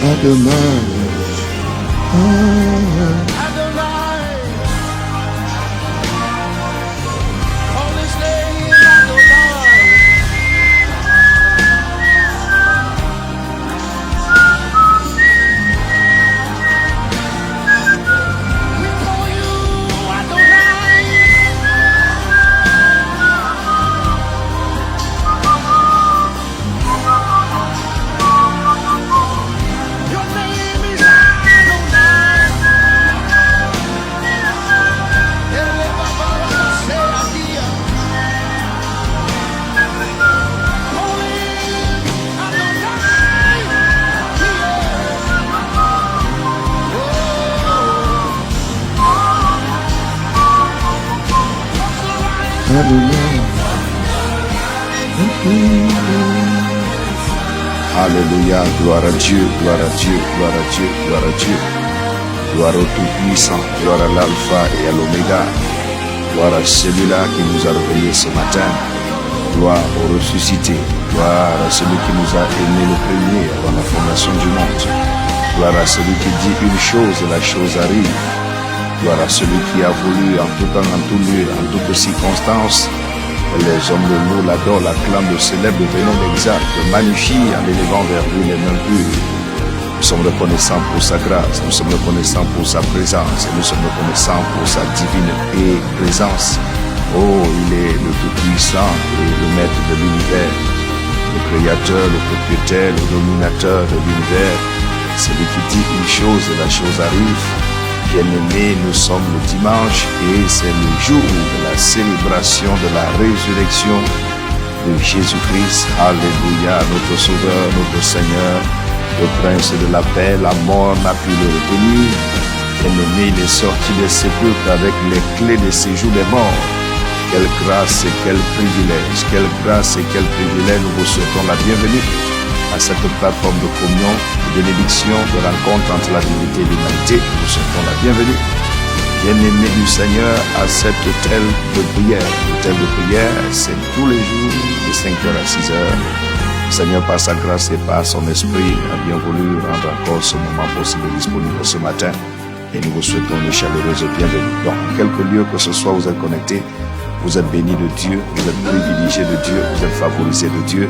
Adonai, Call his name Adonai. We call you Adonai. Your name is Adonai. Ele babara se adia. Call him Adonai. Alléluia, gloire à Dieu, gloire à Dieu, gloire à Dieu, gloire à Dieu. Gloire au Tout-Puissant, gloire à l'Alpha et à l'Oméga. Gloire à celui-là qui nous a réveillés ce matin. Gloire au ressuscité. Gloire à celui qui nous a aimés le premier avant la fondation du monde. Gloire à celui qui dit une chose et la chose arrive. Gloire à celui qui a voulu en tout temps, en tout lieu, en toutes circonstances. Les hommes le louent, l'adorent, l'acclament, le célèbrent, le vénom l'exalte, le magnifient en élevant vers lui les mains pures. Nous sommes reconnaissants pour sa grâce, nous sommes reconnaissants pour sa présence, et nous sommes reconnaissants pour sa divine présence. Oh, il est le Tout-Puissant et le Maître de l'univers, le Créateur, le Propriétaire, le Dominateur de l'univers. Celui qui dit une chose et la chose arrive. Bien-aimés, nous sommes le dimanche et c'est le jour de la célébration de la résurrection de Jésus-Christ. Alléluia, notre Sauveur, notre Seigneur, le Prince de la paix. La mort n'a pu le retenir. Bien-aimé, il est sorti des sépulcres avec les clés de séjour des morts. Quelle grâce et quel privilège, quelle grâce et quel privilège. Nous vous souhaitons la bienvenue à cette plateforme de communion, de bénédiction, de rencontre entre la divinité et l'humanité. Nous souhaitons la bienvenue, bien-aimés du Seigneur, à cet hôtel de prière. L'hôtel de prière, c'est tous les jours de 5h à 6h. Le Seigneur, par sa grâce et par son esprit, a bien voulu rendre encore ce moment possible et disponible ce matin. Et nous vous souhaitons une chaleureuse bienvenue. Donc, en quelque lieu que ce soit, vous êtes connectés, vous êtes bénis de Dieu, vous êtes privilégiés de Dieu, vous êtes favorisés de Dieu.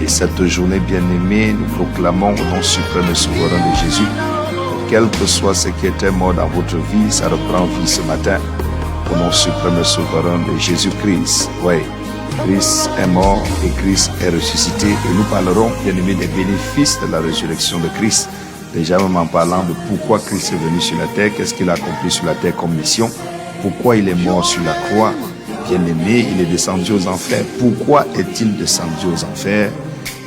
Et cette journée bien-aimée, nous proclamons au nom suprême et souverain de Jésus. Quel que soit ce qui était mort dans votre vie, ça reprend vie ce matin. Au nom suprême et souverain de Jésus-Christ. Oui, Christ est mort et Christ est ressuscité. Et nous parlerons, bien-aimés, des bénéfices de la résurrection de Christ. Déjà même en parlant de pourquoi Christ est venu sur la terre, qu'est-ce qu'il a accompli sur la terre comme mission, pourquoi il est mort sur la croix. Bien-aimé, il est descendu aux enfers. Pourquoi est-il descendu aux enfers?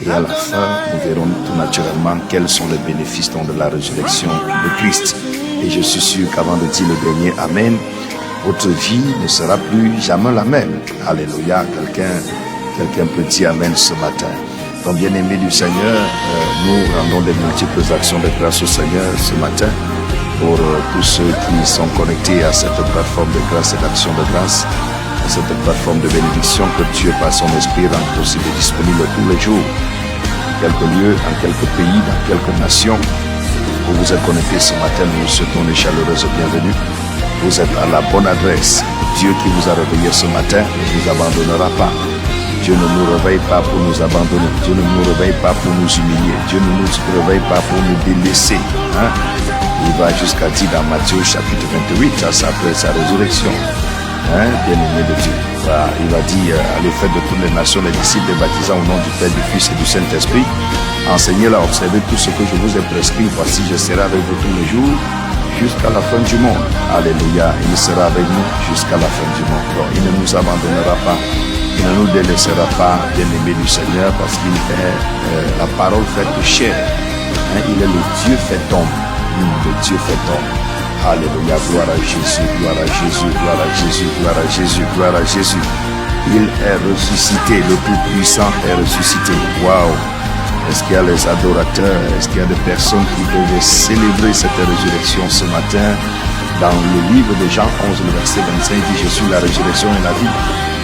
Et à la fin, nous verrons tout naturellement quels sont les bénéfices de la résurrection de Christ. Et je suis sûr qu'avant de dire le dernier Amen, votre vie ne sera plus jamais la même. Alléluia, quelqu'un peut dire Amen ce matin. Donc, bien-aimés du Seigneur, nous rendons des multiples actions de grâce au Seigneur ce matin pour tous ceux qui sont connectés à cette plateforme de grâce et d'action de grâce. cette plateforme de bénédiction, que Dieu par son esprit rende possible et disponible tous les jours, quelques lieux, dans quelques pays, dans quelques nations. Vous vous êtes connectés ce matin, nous vous souhaitons les chaleureuses bienvenues. Vous êtes à la bonne adresse. Dieu qui vous a réveillé ce matin ne vous abandonnera pas. Dieu ne nous réveille pas pour nous abandonner. Dieu ne nous réveille pas pour nous humilier. Dieu ne nous réveille pas pour nous délaisser. Il va jusqu'à dire dans Matthieu chapitre 28, après sa résurrection. Bien-aimé de Dieu. Il va dire à l'effet de toutes les nations, les disciples les baptisant au nom du Père, du Fils et du Saint-Esprit. Enseignez-leur, observez tout ce que je vous ai prescrit. Voici, je serai avec vous tous les jours jusqu'à la fin du monde. Alléluia. Il sera avec nous jusqu'à la fin du monde. Donc, il ne nous abandonnera pas. Il ne nous délaissera pas, bien-aimé du Seigneur, parce qu'il est la parole faite chair. Il est le Dieu fait homme. Le Dieu fait homme. Alléluia, gloire à Jésus, gloire à Jésus, gloire à Jésus, gloire à Jésus, gloire à Jésus. Il est ressuscité, le Tout-Puissant est ressuscité. Waouh! Est-ce qu'il y a les adorateurs? Est-ce qu'il y a des personnes qui devaient célébrer cette résurrection ce matin? Dans le livre de Jean 11, le verset 25, il dit: je suis la résurrection et la vie.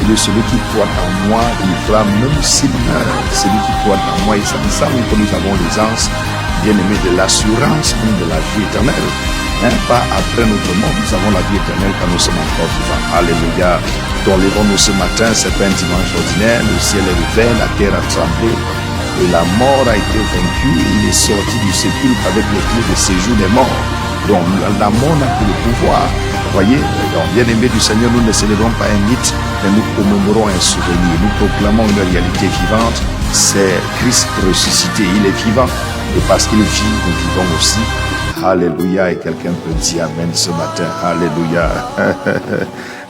Et de celui qui croit en moi, il fera même s'il meurt. Celui qui croit en moi, il semble que nous avons l'aisance, bien-aimés, de l'assurance de la vie éternelle. Pas après notre mort, nous avons la vie éternelle quand nous sommes encore vivants. Alléluia. Donc levons-nous ce matin, c'est pas un dimanche ordinaire, le ciel est ouvert, la terre a tremblé, et la mort a été vaincue. Il est sorti du sépulcre avec les clés de séjour des morts. Donc la mort n'a plus le pouvoir. Voyez, donc bien-aimés du Seigneur, nous ne célébrons pas un mythe, mais nous commémorons un souvenir. Nous proclamons une réalité vivante. C'est Christ ressuscité. Il est vivant. Et parce qu'il vit, nous vivons aussi. Alléluia. Et quelqu'un peut dire amen ce matin. Alléluia.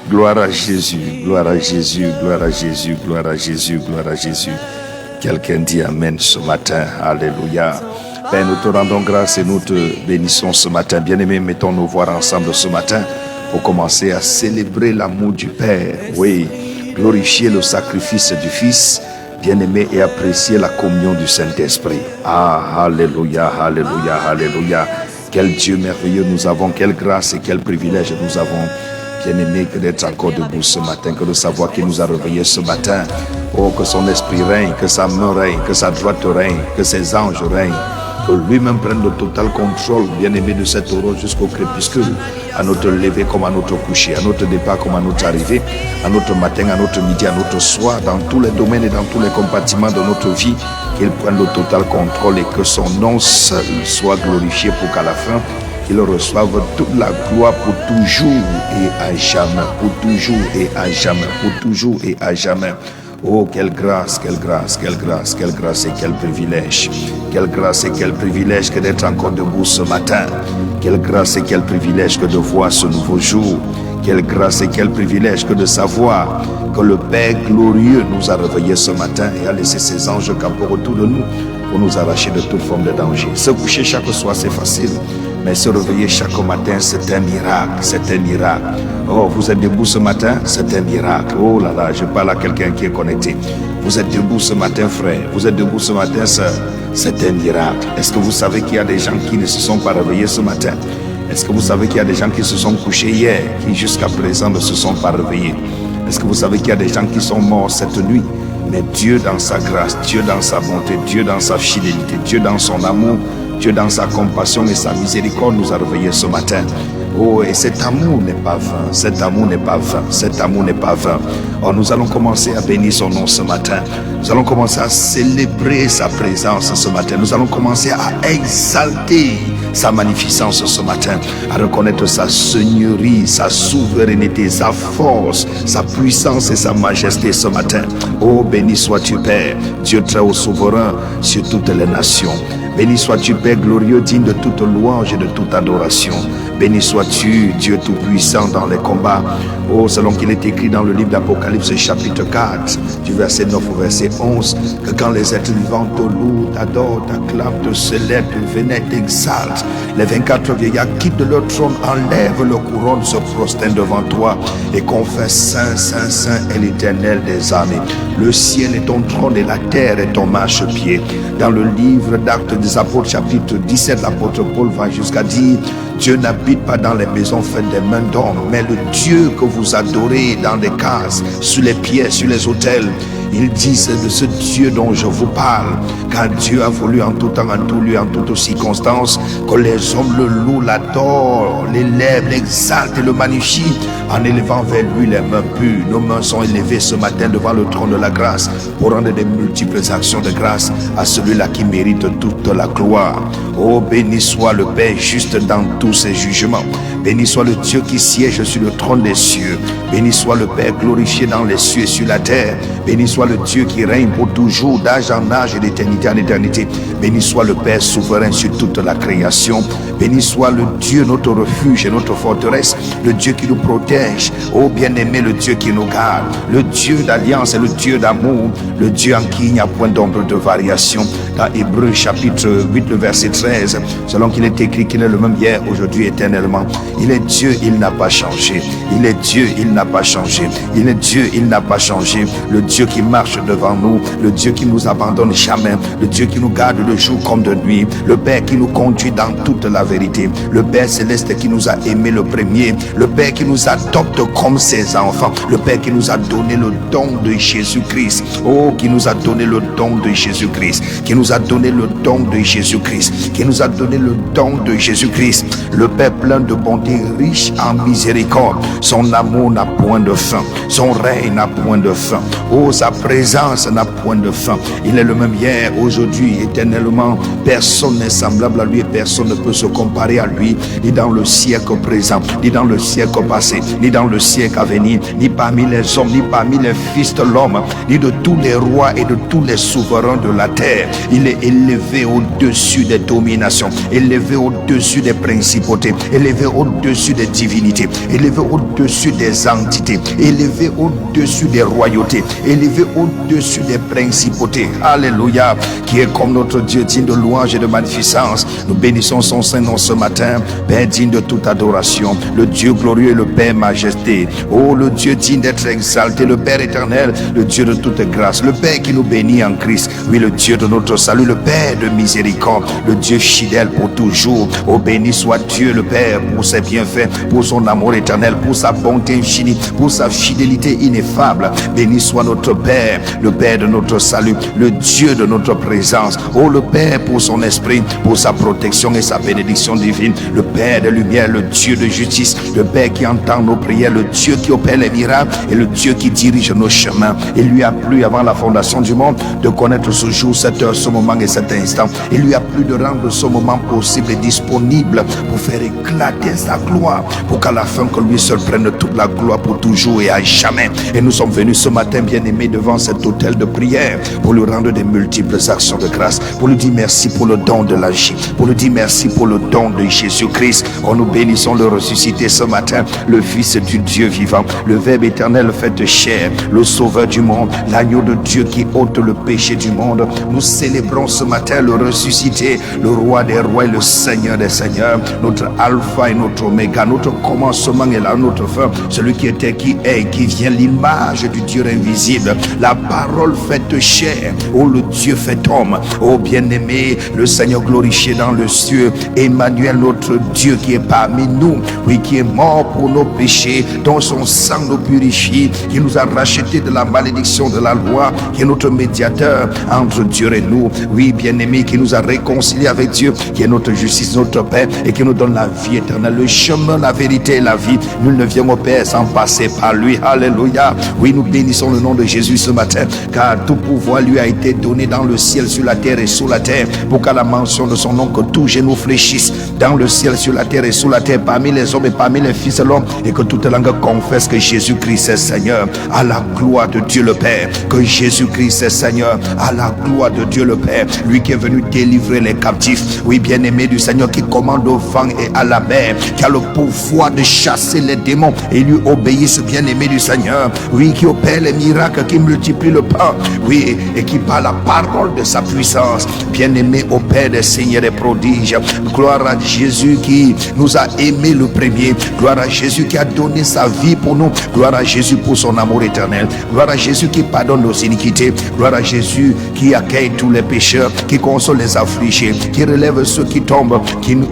Gloire à Jésus. Gloire à Jésus. Gloire à Jésus. Gloire à Jésus. Gloire à Jésus. Quelqu'un dit amen ce matin. Alléluia. Père, nous te rendons grâce et nous te bénissons ce matin. Bien-aimés, mettons nos voix ensemble ce matin pour commencer à célébrer l'amour du Père. Oui, glorifier le sacrifice du Fils, bien-aimé, et apprécier la communion du Saint-Esprit. Ah, alléluia, alléluia, alléluia. Quel Dieu merveilleux nous avons, quelle grâce et quel privilège nous avons, bien-aimé, que d'être encore debout ce matin, que de savoir qu'il nous a réveillés ce matin. Oh, que son esprit règne, que sa main règne, que sa droite règne, que ses anges règnent. Que lui-même prenne le total contrôle, bien-aimé, de cette aurore jusqu'au crépuscule, à notre lever comme à notre coucher, à notre départ comme à notre arrivée, à notre matin, à notre midi, à notre soir, dans tous les domaines et dans tous les compartiments de notre vie, qu'il prenne le total contrôle et que son nom seul soit glorifié pour qu'à la fin, qu'il reçoive toute la gloire pour toujours et à jamais, pour toujours et à jamais, pour toujours et à jamais. Oh, quelle grâce, quelle grâce, quelle grâce, quelle grâce et quel privilège. Quelle grâce et quel privilège que d'être encore debout ce matin. Quelle grâce et quel privilège que de voir ce nouveau jour. Quelle grâce et quel privilège que de savoir que le Père glorieux nous a réveillés ce matin et a laissé ses anges camper autour de nous pour nous arracher de toute forme de danger. Se coucher chaque soir, c'est facile. Mais se réveiller chaque matin, c'est un miracle, c'est un miracle. Oh, vous êtes debout ce matin, c'est un miracle. Oh là là, je parle à quelqu'un qui est connecté. Vous êtes debout ce matin, frère. Vous êtes debout ce matin, sœur. C'est un miracle. Est-ce que vous savez qu'il y a des gens qui ne se sont pas réveillés ce matin? Est-ce que vous savez qu'il y a des gens qui se sont couchés hier, qui jusqu'à présent ne se sont pas réveillés? Est-ce que vous savez qu'il y a des gens qui sont morts cette nuit? Mais Dieu dans sa grâce, Dieu dans sa bonté, Dieu dans sa fidélité, Dieu dans son amour, Dieu dans sa compassion et sa miséricorde nous a réveillés ce matin. Oh, et cet amour n'est pas vain, cet amour n'est pas vain, cet amour n'est pas vain. Oh, nous allons commencer à bénir son nom ce matin. Nous allons commencer à célébrer sa présence ce matin. Nous allons commencer à exalter sa magnificence ce matin, à reconnaître sa seigneurie, sa souveraineté, sa force, sa puissance et sa majesté ce matin. Oh, béni sois-tu, Père, Dieu très haut souverain sur toutes les nations. Béni sois-tu, Père glorieux, digne de toute louange et de toute adoration. Béni sois-tu, Dieu tout-puissant dans les combats. Oh, selon qu'il est écrit dans le livre d'Apocalypse, chapitre 4, du verset 9 au verset 11, que quand les êtres vivants te louent, t'adorent, t'acclament, te célèbrent, te vénèrent, t'exaltent, les 24 vieillards quittent de leur trône, enlèvent leur couronne, se prosternent devant toi et confessent: Saint, Saint, Saint est l'Éternel des armées. Le ciel est ton trône et la terre est ton marchepied. Dans le livre d'Actes des Apôtres, chapitre 17, l'apôtre Paul va jusqu'à dire: Dieu n'habite pas dans les maisons faites des mains d'hommes, mais le Dieu que vous adorez dans des cases, sur les pierres, sur les autels. Il dit: c'est de ce Dieu dont je vous parle, car Dieu a voulu en tout temps, en tout lieu, en toutes circonstances, que les hommes le louent, l'adorent, l'élèvent, l'exaltent et le magnifient, en élevant vers lui les mains pures. Nos mains sont élevées ce matin devant le trône de la grâce, pour rendre des multiples actions de grâce à celui-là qui mérite toute la gloire. Oh, béni soit le Père juste dans tous ses jugements. Béni soit le Dieu qui siège sur le trône des cieux. Béni soit le Père glorifié dans les cieux et sur la terre. Béni soit le Dieu qui règne pour toujours, d'âge en âge et d'éternité en éternité. Béni soit le Père souverain sur toute la création. Béni soit le Dieu, notre refuge et notre forteresse, le Dieu qui nous protège. Oh bien-aimé, le Dieu qui nous garde, le Dieu d'alliance et le Dieu d'amour, le Dieu en qui il n'y a point d'ombre de variation. Dans Hébreux chapitre 8, le verset 13, selon qu'il est écrit qu'il est le même hier, aujourd'hui, éternellement. Il est Dieu, il n'a pas changé. Il est Dieu, il n'a pas changé. Il est Dieu, il n'a pas changé. Le Dieu qui marche devant nous, le Dieu qui nous abandonne jamais, le Dieu qui nous garde de jour comme de nuit, le Père qui nous conduit dans toute la vérité, le Père céleste qui nous a aimés le premier, le Père qui nous adopte comme ses enfants, le Père qui nous a donné le don de Jésus-Christ. Oh, qui nous a donné le don de Jésus-Christ, qui nous a donné le don de Jésus-Christ, qui nous a donné le don de Jésus-Christ. Le Père plein de bonté, riche en miséricorde. Son amour n'a point de fin, son règne n'a point de fin. Oh, sa présence n'a point de fin. Il est le même hier, aujourd'hui, éternellement. Personne n'est semblable à lui et personne ne peut se comparer à lui, ni dans le siècle présent, ni dans le siècle passé, ni dans le siècle à venir, ni parmi les hommes, ni parmi les fils de l'homme, ni de tous les rois et de tous les souverains de la terre. Il est élevé au-dessus des dominations, élevé au-dessus des principautés, élevé au-dessus des divinités, élevé au-dessus des entités, élevé au-dessus des royautés, élevé au-dessus des principautés. Alléluia, qui est comme notre Dieu, digne de louange et de magnificence. Nous bénissons son Saint-Nom ce matin, Père digne de toute adoration, le Dieu glorieux et le Père majesté. Oh, le Dieu digne d'être exalté, le Père éternel, le Dieu de toute grâce, le Père qui nous bénit en Christ. Oui, le Dieu de notre salut, le Père de miséricorde, le Dieu fidèle pour toujours. Oh, béni soit Dieu le Père pour ses bienfaits, pour son amour éternel, pour sa bonté infinie, pour sa fidélité ineffable. Béni soit notre Père, le Père de notre salut, le Dieu de notre présence. Oh, le Père pour son esprit, pour sa protection et sa bénédiction divine, le Père de lumière, le Dieu de justice, le Père qui entend nos prières, le Dieu qui opère les miracles et le Dieu qui dirige nos chemins. Il lui a plu avant la fondation du monde de connaître ce jour, cette heure, ce moment et cet instant. Il lui a plu de rendre ce moment possible et disponible pour faire éclater sa gloire, pour qu'à la fin que lui seul prenne toute la gloire pour toujours et à jamais. Et nous sommes venus ce matin, bien-aimés, devant cet autel de prière pour lui rendre des multiples actions de grâce, pour lui dire merci pour le don de la vie, pour lui dire merci pour le don de Jésus-Christ. Oh, nous bénissons le ressuscité ce matin, le Fils du Dieu vivant, le Verbe éternel fait chair, le Sauveur du monde, l'agneau de Dieu qui ôte le péché du monde. Nous célébrons ce matin le ressuscité, le Roi des rois et le Seigneur des seigneurs, notre Alpha et notre Oméga, notre commencement et là notre fin, celui qui était, qui est et qui vient, l'image du Dieu invisible, la parole faite chair. Oh, le Dieu fait homme. Oh, bien-aimé, le Seigneur glorifié dans le cieux, Emmanuel, notre Dieu qui est parmi nous, oui, qui est mort pour nos péchés, dont son sang nous purifie, qui nous a rachetés de la malédiction de la loi, qui est notre médiateur entre Dieu et nous. Oui, bien-aimé, qui nous a réconciliés avec Dieu, qui est notre justice, notre paix, et qui nous donne la vie éternelle, le chemin, la vérité et la vie. Nul ne vient au Père sans passer par lui. Alléluia. Oui, nous bénissons le nom de Jésus ce matin, car tout pouvoir lui a été donné dans le ciel, sur la terre et sous la terre, pour qu'à la mention de son nom, que tous genoux fléchissent dans le ciel, sur la terre et sous la terre, parmi les hommes et parmi les fils de l'homme, et que toute langue confesse que Jésus-Christ est Seigneur, à la gloire de Dieu le Père. Que Jésus-Christ est Seigneur, à la gloire de Dieu le Père, lui qui est venu délivrer les captifs. Oui, bien-aimé du Seigneur, qui commande au vent et à la mer, qui a le pouvoir de chasser les démons et lui obéissent, bien-aimé du Seigneur. Oui, qui opère les miracles Isaac qui multiplie le pain, oui, et qui par la parole de sa puissance, bien-aimé au Père des Seigneurs et prodiges. Gloire à Jésus qui nous a aimés le premier. Gloire à Jésus qui a donné sa vie pour nous. Gloire à Jésus pour son amour éternel. Gloire à Jésus qui pardonne nos iniquités. Gloire à Jésus qui accueille tous les pécheurs, qui console les affligés, qui relève ceux qui tombent, qui nous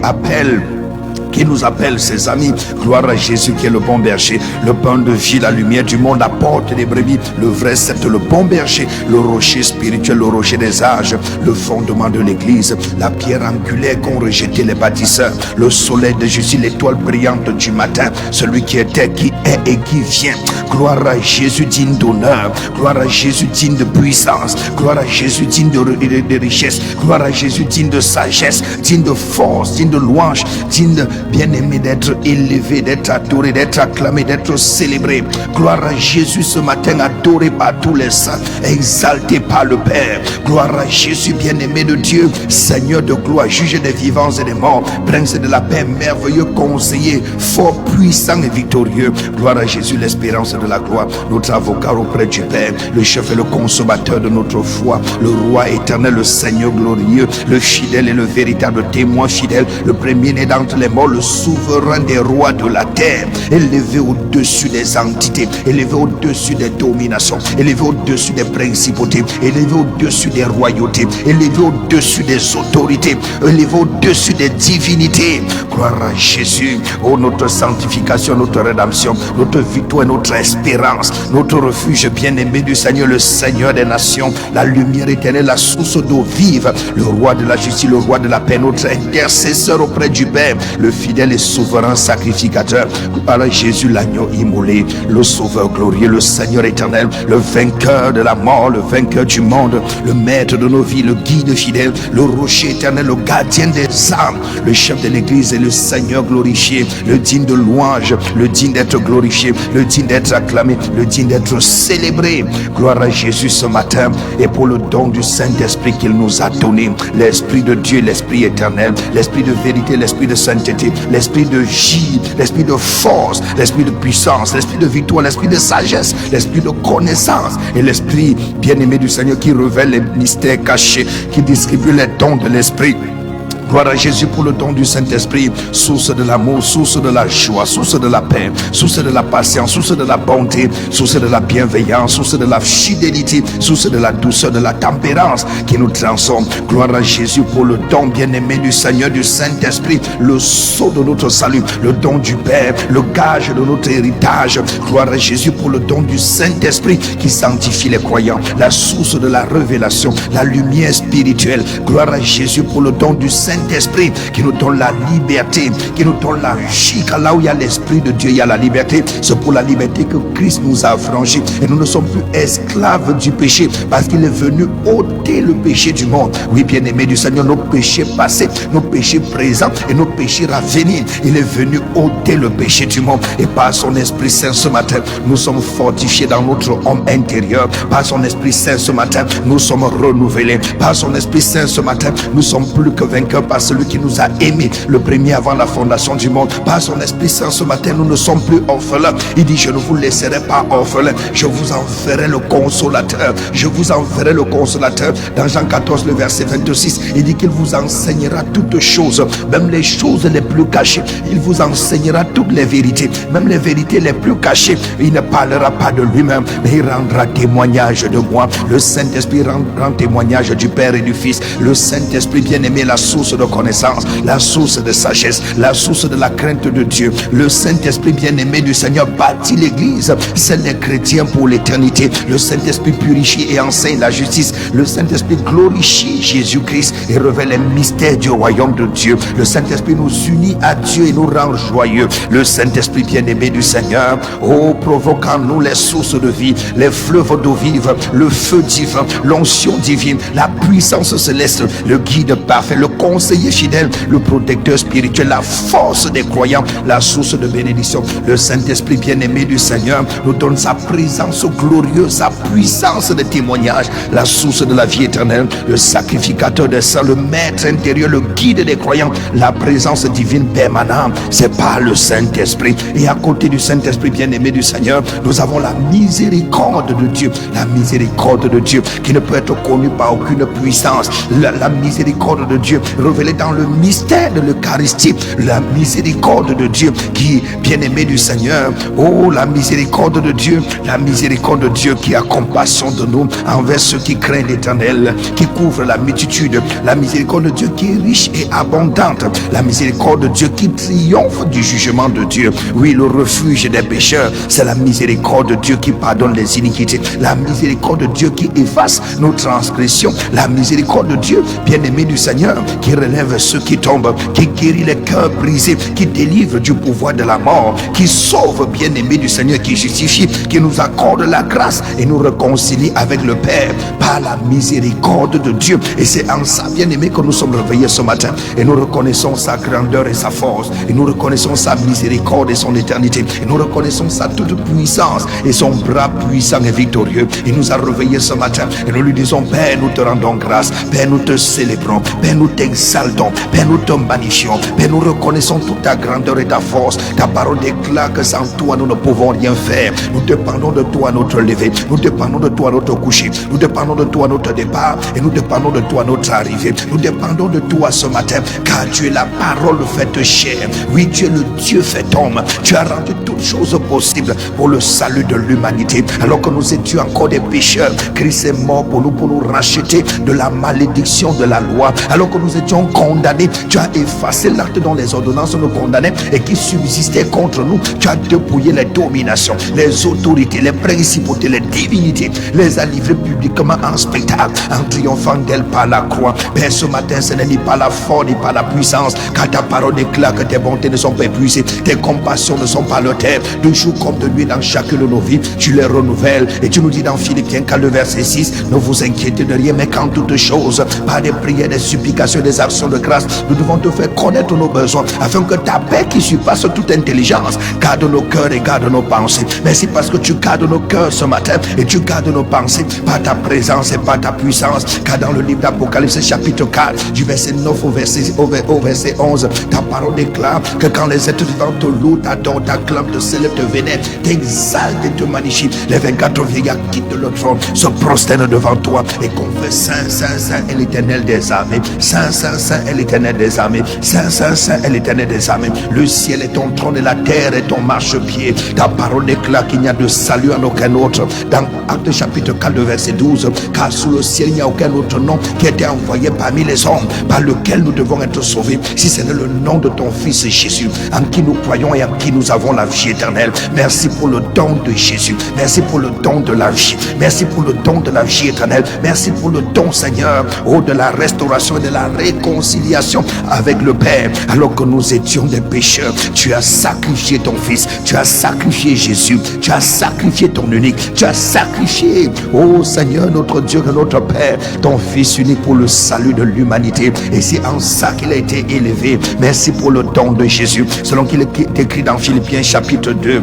appelle ses amis. Gloire à Jésus qui est le bon berger, le pain de vie, la lumière du monde, la porte des brebis, le vrai sceptre, le bon berger, le rocher spirituel, le rocher des âges, le fondement de l'église, la pierre angulaire qu'ont rejeté les bâtisseurs, le soleil de Jésus, l'étoile brillante du matin, celui qui était, qui est et qui vient. Gloire à Jésus digne d'honneur, gloire à Jésus digne de puissance, gloire à Jésus digne de richesse, gloire à Jésus digne de sagesse, digne de force, digne de louange, digne de bien-aimé, d'être élevé, d'être adoré, d'être acclamé, d'être célébré. Gloire à Jésus ce matin, adoré par tous les saints, exalté par le Père. Gloire à Jésus, bien-aimé de Dieu, Seigneur de gloire, juge des vivants et des morts, prince de la paix, merveilleux conseiller, fort, puissant et victorieux. Gloire à Jésus, l'espérance de la gloire, notre avocat auprès du Père, le chef et le consommateur de notre foi, le roi éternel, le Seigneur glorieux, le fidèle et le véritable témoin fidèle, le premier-né d'entre les morts, le souverain des rois de la terre, élevé au-dessus des entités, élevé au-dessus des dominations, élevé au-dessus des principautés, élevé au-dessus des royautés, élevé au-dessus des autorités, élevé au-dessus des divinités. Gloire à Jésus, oh notre sanctification, notre rédemption, notre victoire, notre espérance, notre refuge bien-aimé du Seigneur, le Seigneur des nations, la lumière éternelle, la source d'eau vive, le roi de la justice, le roi de la paix, notre intercesseur auprès du Père, le fidèle et souverain sacrificateur. Gloire à Jésus, l'agneau immolé, le sauveur glorieux, le Seigneur éternel, le vainqueur de la mort, le vainqueur du monde, le maître de nos vies, le guide fidèle, le rocher éternel, le gardien des âmes, le chef de l'église et le Seigneur glorifié, le digne de louange, le digne d'être glorifié, le digne d'être acclamé, le digne d'être célébré. Gloire à Jésus ce matin et pour le don du Saint-Esprit qu'il nous a donné, l'Esprit de Dieu, l'Esprit éternel, l'Esprit de vérité, l'Esprit de sainteté, l'Esprit de vie, l'Esprit de force, l'Esprit de puissance, l'Esprit de victoire, l'Esprit de sagesse, l'Esprit de connaissance et l'Esprit bien-aimé du Seigneur qui révèle les mystères cachés, qui distribue les dons de l'Esprit. Gloire à Jésus pour le don du Saint-Esprit, source de l'amour, source de la joie, source de la paix, source de la patience, source de la bonté, source de la bienveillance, source de la fidélité, source de la douceur, de la tempérance qui nous transforme. Gloire à Jésus pour le don bien-aimé du Seigneur, du Saint-Esprit, le sceau de notre salut, le don du Père, le gage de notre héritage. Gloire à Jésus pour le don du Saint-Esprit qui sanctifie les croyants, la source de la révélation, la lumière spirituelle. Gloire à Jésus pour le don du Saint-Esprit qui nous donne la liberté, qui nous donne la vie. Car là où il y a l'Esprit de Dieu, il y a la liberté. C'est pour la liberté que Christ nous a affranchis et nous ne sommes plus esclaves du péché parce qu'il est venu ôter le péché du monde. Oui, bien-aimé du Seigneur, nos péchés passés, nos péchés présents et nos péchés à venir, il est venu ôter le péché du monde et par son Esprit Saint ce matin, nous sommes fortifiés dans notre homme intérieur. Par son Esprit Saint ce matin, nous sommes renouvelés. Par son Esprit Saint ce matin, nous sommes plus que vainqueurs par celui qui nous a aimés le premier avant la fondation du monde. Par son Esprit Saint ce matin, nous ne sommes plus orphelins. Il dit: je ne vous laisserai pas orphelins, je vous enverrai le consolateur, je vous enverrai le consolateur. Dans Jean 14 le verset 26, il dit qu'il vous enseignera toutes choses, même les choses les plus cachées. Il vous enseignera toutes les vérités, même les vérités les plus cachées. Il ne parlera pas de lui-même, mais il rendra témoignage de moi. Le Saint-Esprit rend témoignage du Père et du Fils. Le Saint-Esprit bien-aimé, la source de connaissance, la source de sagesse, la source de la crainte de Dieu. Le Saint-Esprit bien-aimé du Seigneur bâtit l'église, c'est les chrétiens pour l'éternité. Le Saint-Esprit purifie et enseigne la justice. Le Saint-Esprit glorifie Jésus-Christ et révèle les mystères du royaume de Dieu. Le Saint-Esprit nous unit à Dieu et nous rend joyeux. Le Saint-Esprit bien-aimé du Seigneur, oh, provoque en nous les sources de vie, les fleuves d'eau vive, le feu divin, l'onction divine, la puissance céleste, le guide parfait, le conseil conseiller fidèle, le protecteur spirituel, la force des croyants, la source de bénédiction. Le Saint-Esprit bien-aimé du Seigneur nous donne sa présence glorieuse, sa puissance de témoignage, la source de la vie éternelle, le sacrificateur des saints, le maître intérieur, le guide des croyants, la présence divine permanente. C'est par le Saint-Esprit. Et à côté du Saint-Esprit bien-aimé du Seigneur, nous avons la miséricorde de Dieu, la miséricorde de Dieu qui ne peut être connue par aucune puissance, la miséricorde de Dieu révélée dans le mystère de l'Eucharistie, la miséricorde de Dieu qui, bien-aimé du Seigneur, oh la miséricorde de Dieu, la miséricorde de Dieu qui a compassion de nous envers ceux qui craignent l'Éternel, qui couvre la multitude, la miséricorde de Dieu qui est riche et abondante, la miséricorde de Dieu qui triomphe du jugement de Dieu. Oui, le refuge des pécheurs, c'est la miséricorde de Dieu qui pardonne les iniquités, la miséricorde de Dieu qui efface nos transgressions, la miséricorde de Dieu, bien-aimé du Seigneur, qui relève ceux qui tombent, qui guérit les cœurs brisés, qui délivre du pouvoir de la mort, qui sauve, bien-aimé du Seigneur, qui justifie, qui nous accorde la grâce et nous réconcilie avec le Père par la miséricorde de Dieu. Et c'est en ça, bien-aimé, que nous sommes réveillés ce matin et nous reconnaissons sa grandeur et sa force, et nous reconnaissons sa miséricorde et son éternité, et nous reconnaissons sa toute puissance et son bras puissant et victorieux. Il nous a réveillés ce matin et nous lui disons: Père, nous te rendons grâce, Père, nous te célébrons, Père, nous t'exaltons, Père, nous te magnifions, Père, nous reconnaissons toute ta grandeur et ta force. Ta parole déclare que sans toi nous ne pouvons rien faire. Nous dépendons de toi à notre lever, nous dépendons de toi à notre coucher, nous dépendons de toi à notre départ, et nous dépendons de toi à notre arrivée. Nous dépendons de toi ce matin, car tu es la parole faite chair. Oui, tu es le Dieu fait homme. Tu as rendu toutes choses possibles pour le salut de l'humanité. Alors que nous étions encore des pécheurs, Christ est mort pour nous racheter de la malédiction de la loi. Alors que nous étions condamnés, tu as effacé l'acte dont les ordonnances nous condamnaient et qui subsistait contre nous. Tu as dépouillé les dominations, les autorités, les principautés, les divinités, les as livrées publiquement en spectacle, en triomphant d'elles par la croix. Père, ce matin, ce n'est ni par la force ni par la puissance, car ta parole déclare que tes bontés ne sont pas épuisées, tes compassions ne sont pas le terme. De jour comme de nuit, dans chacune de nos vies, tu les renouvelles. Et tu nous dis dans Philippiens 4, le verset 6, ne vous inquiétez de rien, mais qu'en toutes choses, par des prières, des supplications, des actions de grâce, nous devons te faire connaître nos besoins, afin que ta paix qui surpasse toute intelligence garde nos cœurs et garde nos pensées. Merci parce que tu gardes nos cœurs ce matin et tu gardes nos pensées par ta présence et par ta puissance. Car dans le livre d'Apocalypse chapitre 4 du verset 9 au verset 11, ta parole déclare que quand les êtres vivants te louent, t'adorent, t'acclament, te célèbrent, te vénèrent, t'exaltent et te magnifient, les 24 vieillards quittent le trône, se prosternent devant toi et confessent: Saint, Saint, Saint est l'Éternel des armées, Saint, Saint, Saint est l'Éternel des armées, Saint, Saint, Saint est l'Éternel des armées. Le ciel est ton trône et la terre est ton marchepied. Ta parole déclare qu'il n'y a de salut en aucun autre. Dans Actes chapitre 4 verset 12, car sous le ciel il n'y a aucun autre nom qui a été envoyé parmi les hommes par lequel nous devons être sauvés, si ce n'est le nom de ton Fils Jésus, en qui nous croyons et en qui nous avons la vie éternelle. Merci pour le don de Jésus, merci pour le don de la vie, merci pour le don de la vie éternelle, merci pour le don, Seigneur, de la restauration et de la réconciliation avec le Père. Alors que nous étions des pécheurs, tu as sacrifié ton Fils, tu as sacrifié Jésus, tu as sacrifié ton unique, tu as sacrifié, oh Seigneur, notre Dieu et notre Père, ton Fils unique pour le salut de l'humanité. Et c'est en ça qu'il a été élevé. Merci pour le don de Jésus, selon qu'il est écrit dans Philippiens chapitre 2.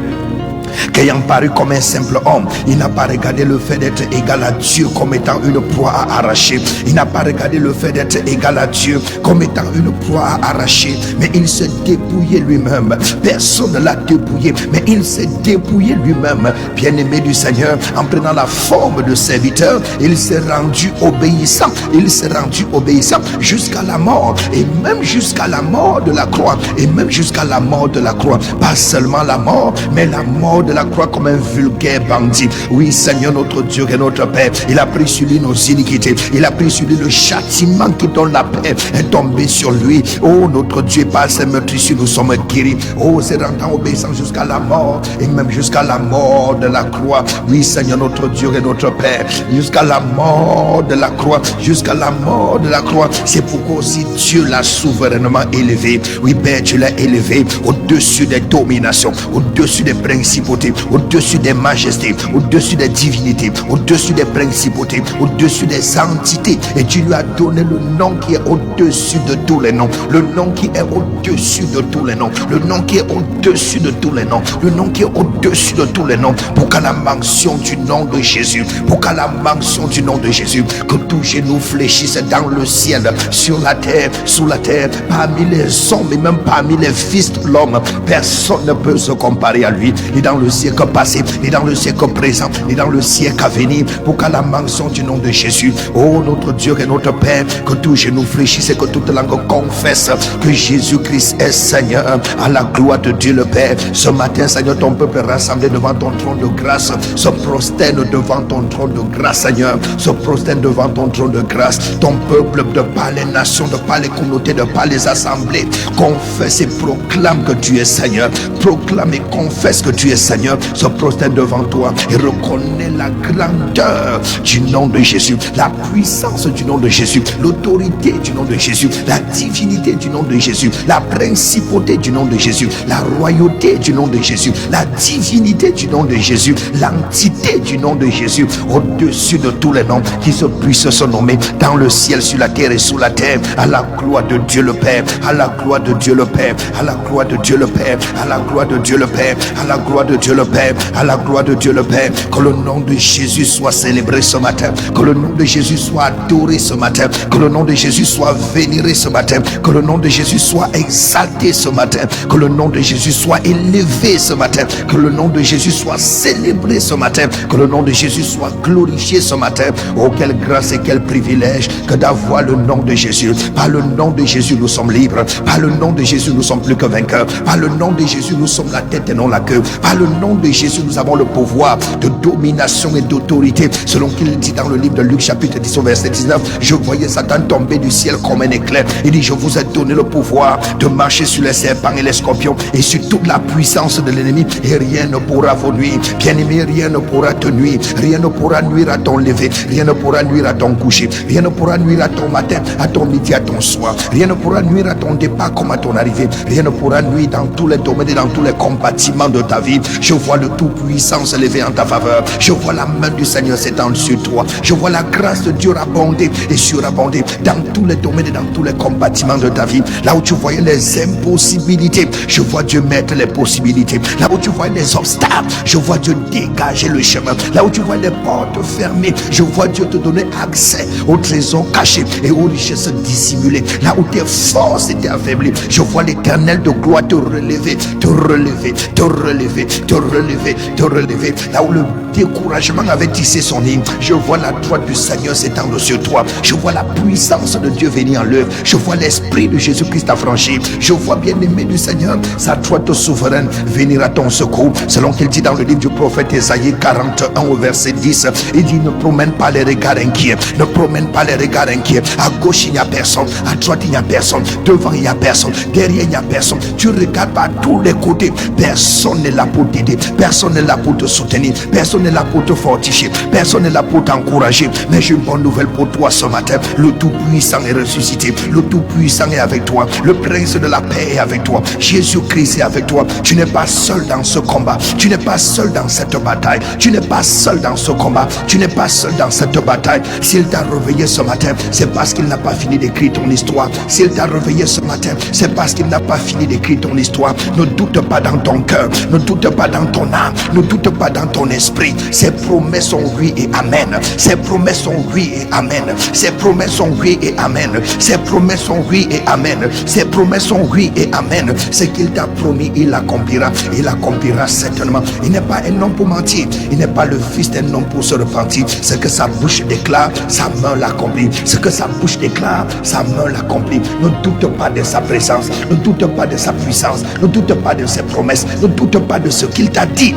Qu'ayant paru comme un simple homme, il n'a pas regardé le fait d'être égal à Dieu comme étant une proie à arracher. Il n'a pas regardé le fait d'être égal à Dieu comme étant une proie à arracher, mais il s'est dépouillé lui-même. Personne ne l'a dépouillé, mais il s'est dépouillé lui-même. Bien-aimé du Seigneur, en prenant la forme de serviteur, il s'est rendu obéissant. Il s'est rendu obéissant jusqu'à la mort, et même jusqu'à la mort de la croix, et même jusqu'à la mort de la croix. Pas seulement la mort, mais la mort de la croix comme un vulgaire bandit. Oui, Seigneur, notre Dieu et notre Père, il a pris sur lui nos iniquités, il a pris sur lui le châtiment qui donne la paix, est tombé sur lui. Oh, notre Dieu, par ses meurtrissures nous sommes guéris. Oh, c'est rendant obéissant jusqu'à la mort, et même jusqu'à la mort de la croix. Oui, Seigneur, notre Dieu et notre Père, jusqu'à la mort de la croix, jusqu'à la mort de la croix. C'est pourquoi aussi Dieu l'a souverainement élevé. Oui, Père, tu l'as élevé au-dessus des dominations, au-dessus des principes, principautés, au-dessus des majestés, au-dessus des divinités, au-dessus des principautés, au-dessus des entités. Et tu lui as donné le nom qui est au-dessus de tous les noms, le nom qui est au-dessus de tous les noms, le nom qui est au-dessus de tous les noms, le nom qui est au-dessus de tous les noms, pour qu'à la mention du nom de Jésus, pour qu'à la mention du nom de Jésus, que tout genou fléchisse dans le ciel, sur la terre, sous la terre, parmi les hommes et même parmi les fils de l'homme. Personne ne peut se comparer à lui, ni dans le siècle passé, ni dans le siècle présent, ni dans le siècle à venir, pour qu'à la mention du nom de Jésus, oh notre Dieu et notre Père, que tout genou fléchisse et que toute langue confesse que Jésus-Christ est Seigneur, à la gloire de Dieu le Père. Ce matin, Seigneur, ton peuple rassemblé devant ton trône de grâce se prosterne devant ton trône de grâce, Seigneur, se prosterne devant ton trône de grâce. Ton peuple, de par les nations, de par les communautés, de par les assemblées, confesse et proclame que tu es Seigneur, proclame et confesse que tu es Seigneur, se prosterne devant toi et reconnaît la grandeur du nom de Jésus, la puissance du nom de Jésus, l'autorité du nom de Jésus, la divinité du nom de Jésus, la principauté du nom de Jésus, la royauté du nom de Jésus, la divinité du nom de Jésus, l'entité du nom de Jésus, au-dessus de tous les noms qui se puissent se nommer dans le ciel, sur la terre et sous la terre, à la gloire de Dieu le Père, à la gloire de Dieu le Père, à la gloire de Dieu le Père, à la gloire de Dieu le Père, à la gloire de Dieu le Père, à la gloire de Dieu le Père. Que le nom de Jésus soit célébré ce matin, que le nom de Jésus soit adoré ce matin, que le nom de Jésus soit vénéré ce matin, que le nom de Jésus soit exalté ce matin, que le nom de Jésus soit élevé ce matin, que le nom de Jésus soit célébré ce matin, que le nom de Jésus soit glorifié ce matin. Oh, quelle grâce et quel privilège que d'avoir le nom de Jésus. Par le nom de Jésus, nous sommes libres. Par le nom de Jésus, nous sommes plus que vainqueurs. Par le nom de Jésus, nous sommes la tête et non la queue. Par le nom de Jésus, nous avons le pouvoir de domination et d'autorité. Selon qu'il dit dans le livre de Luc chapitre 10 au verset 19, je voyais Satan tomber du ciel comme un éclair. Il dit, je vous ai donné le pouvoir de marcher sur les serpents et les scorpions et sur toute la puissance de l'ennemi, et rien ne pourra vous nuire. Bien-aimé, rien ne pourra te nuire. Rien ne pourra nuire à ton lever. Rien ne pourra nuire à ton coucher. Rien ne pourra nuire à ton matin, à ton midi, à ton soir. Rien ne pourra nuire à ton départ comme à ton arrivée. Rien ne pourra nuire dans tous les domaines et dans tous les compartiments de ta vie. Je vois le Tout-Puissant se lever en ta faveur. Je vois la main du Seigneur s'étendre sur toi. Je vois la grâce de Dieu abonder et surabonder dans tous les domaines et dans tous les compartiments de ta vie. Là où tu voyais les impossibilités, je vois Dieu mettre les possibilités. Là où tu voyais les obstacles, je vois Dieu dégager le chemin. Là où tu vois les portes fermées, je vois Dieu te donner accès aux trésors cachés et aux richesses dissimulées. Là où tes forces étaient affaiblies, je vois l'Éternel de gloire te relever, te relever, te relever, te relever, te relever. Là où le découragement avait tissé son nid, je vois la droite du Seigneur s'étendre sur toi. Je vois la puissance de Dieu venir en l'œuvre. Je vois l'Esprit de Jésus-Christ affranchi. Je vois, bien-aimé du Seigneur, sa droite souveraine venir à ton secours. Selon qu'il dit dans le livre du prophète Ésaïe 41 au verset 10, il dit, ne promène pas les regards inquiets, ne promène pas les regards inquiets. À gauche il n'y a personne, à droite il n'y a personne, devant il n'y a personne, derrière il n'y a personne. Tu regardes par tous les côtés, personne n'est là pour t'aider, personne n'est là pour te soutenir, personne n'est là pour te fortifier, personne n'est là pour t'encourager. Mais j'ai une bonne nouvelle pour toi ce matin. Le Tout-Puissant est ressuscité, le Tout-Puissant est avec toi, le Prince de la paix est avec toi, Jésus-Christ est avec toi. Tu n'es pas seul dans ce combat, tu n'es pas seul dans cette bataille, tu n'es pas seul dans ce combat, tu n'es pas seul dans cette bataille. S'il t'a réveillé ce matin, c'est parce qu'il n'a pas fini d'écrire ton histoire. S'il t'a réveillé ce matin, c'est parce qu'il n'a pas fini d'écrire ton histoire. Ne doute pas dans ton cœur, ne doute pas dans ton âme, ne doute pas dans ton esprit. Ses promesses sont oui et amen. Ses promesses sont oui et amen. Ses promesses sont oui et amen. Ses promesses sont oui et amen. Ses promesses sont oui et amen. Ce qu'il t'a promis, il l'accomplira. Il l'accomplira certainement. Il n'est pas un homme pour mentir. Il n'est pas le fils d'un homme pour se repentir. Ce que sa bouche déclare, sa main l'accomplit. Ce que sa bouche déclare, sa main l'accomplit. Ne doute pas de sa présence. Ne doute pas de sa puissance. Ne doute pas de ses promesses. Ne doute pas de ce qu'il t'a dit.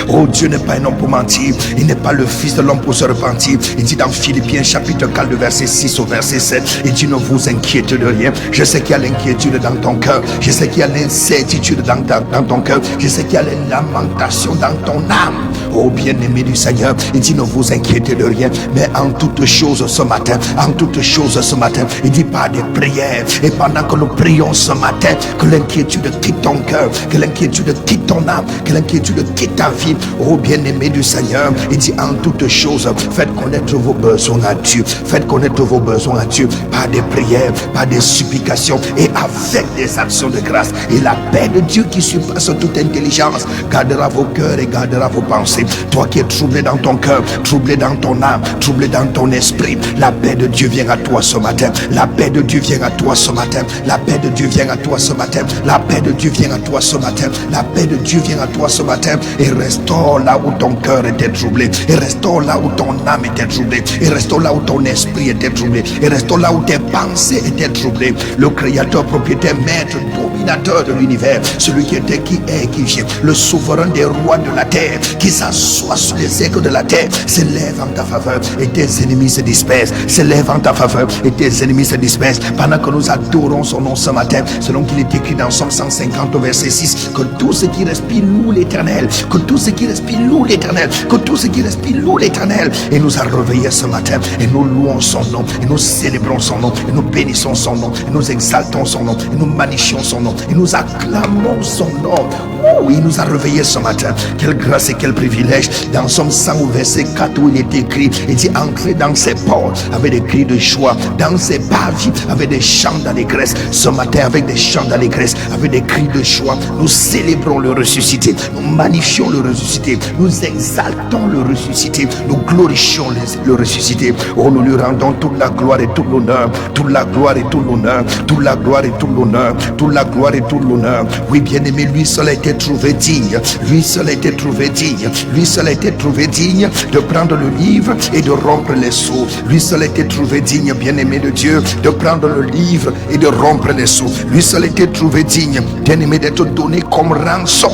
Oh, Dieu n'est pas un homme pour mentir. Il n'est pas le fils de l'homme pour se repentir. Il dit dans Philippiens chapitre 4, verset 6 au verset 7, il dit ne vous inquiétez de rien. Je sais qu'il y a l'inquiétude dans ton cœur. Je sais qu'il y a l'incertitude dans ton cœur. Je sais qu'il y a les lamentations dans ton âme. Oh, bien-aimé du Seigneur, il dit ne vous inquiétez de rien. Mais en toutes choses ce matin, il dit par des prières. Et pendant que nous prions ce matin, que l'inquiétude quitte ton cœur, que l'inquiétude quitte ton âme, que l'inquiétude quitte ta vie. Oh, bien-aimé du Seigneur, il dit en toutes choses, faites connaître vos besoins à Dieu. Faites connaître vos besoins à Dieu par des prières, par des supplications et avec des actions de grâce. Et la paix de Dieu qui surpasse toute intelligence gardera vos cœurs et gardera vos pensées. Toi qui es troublé dans ton cœur, troublé dans ton âme, troublé dans ton esprit, la paix de Dieu vient à toi ce matin. La paix de Dieu vient à toi ce matin. La paix de Dieu vient à toi ce matin. La paix de Dieu vient à toi ce matin. La paix de Dieu vient à toi ce matin. Et restaure là où ton cœur était troublé. Et restaure là où ton âme était troublée. Et restaure là où ton esprit était troublé. Et restaure là où tes pensées étaient troublées. Le créateur, propriétaire, maître, dominateur de l'univers, celui qui était, qui est et qui vient, le souverain des rois de la terre, qui s'assoit sur les aigles de la terre, s'élève en ta faveur et tes ennemis se dispersent. S'élève en ta faveur et tes ennemis se dispersent. Pendant que nous adorons son nom ce matin, selon qu'il est écrit dans Somme 150 au verset 6, que tout ce qui respire loue l'Éternel, que tout ce qui respire loue l'Éternel, que tout ce qui respire loue l'Éternel. Et nous a réveillés ce matin et nous louons son nom et nous célébrons son nom et nous bénissons son nom et nous exaltons son nom et nous magnifions son nom et nous acclamons son nom. Oh, il nous a réveillés ce matin. Quelle grâce et quel privilège. Dans Somme 100 au verset 4 où il est écrit, il dit entrez dans ses portes avec des cris de joie, dans ses parvis avec des chants d'allégresse. Ce matin avec des chants d'allégresse, avec des cris de joie, nous célébrons le ressuscité, nous magnifions le ressuscité, nous exaltons le ressuscité, nous glorifions le ressuscité. Oh, nous lui rendons toute la gloire et tout l'honneur, toute la gloire et tout l'honneur, toute la gloire et tout l'honneur, toute la gloire et tout l'honneur. Oui, bien-aimé, lui seul a été trouvé digne, lui seul a été trouvé digne, lui seul a été trouvé digne de prendre le livre et de rompre les sceaux. Lui seul a été trouvé digne, bien-aimé de Dieu, de prendre le livre et de rompre les sceaux. Lui seul a été trouvé digne, bien-aimé, d'être donné comme rançon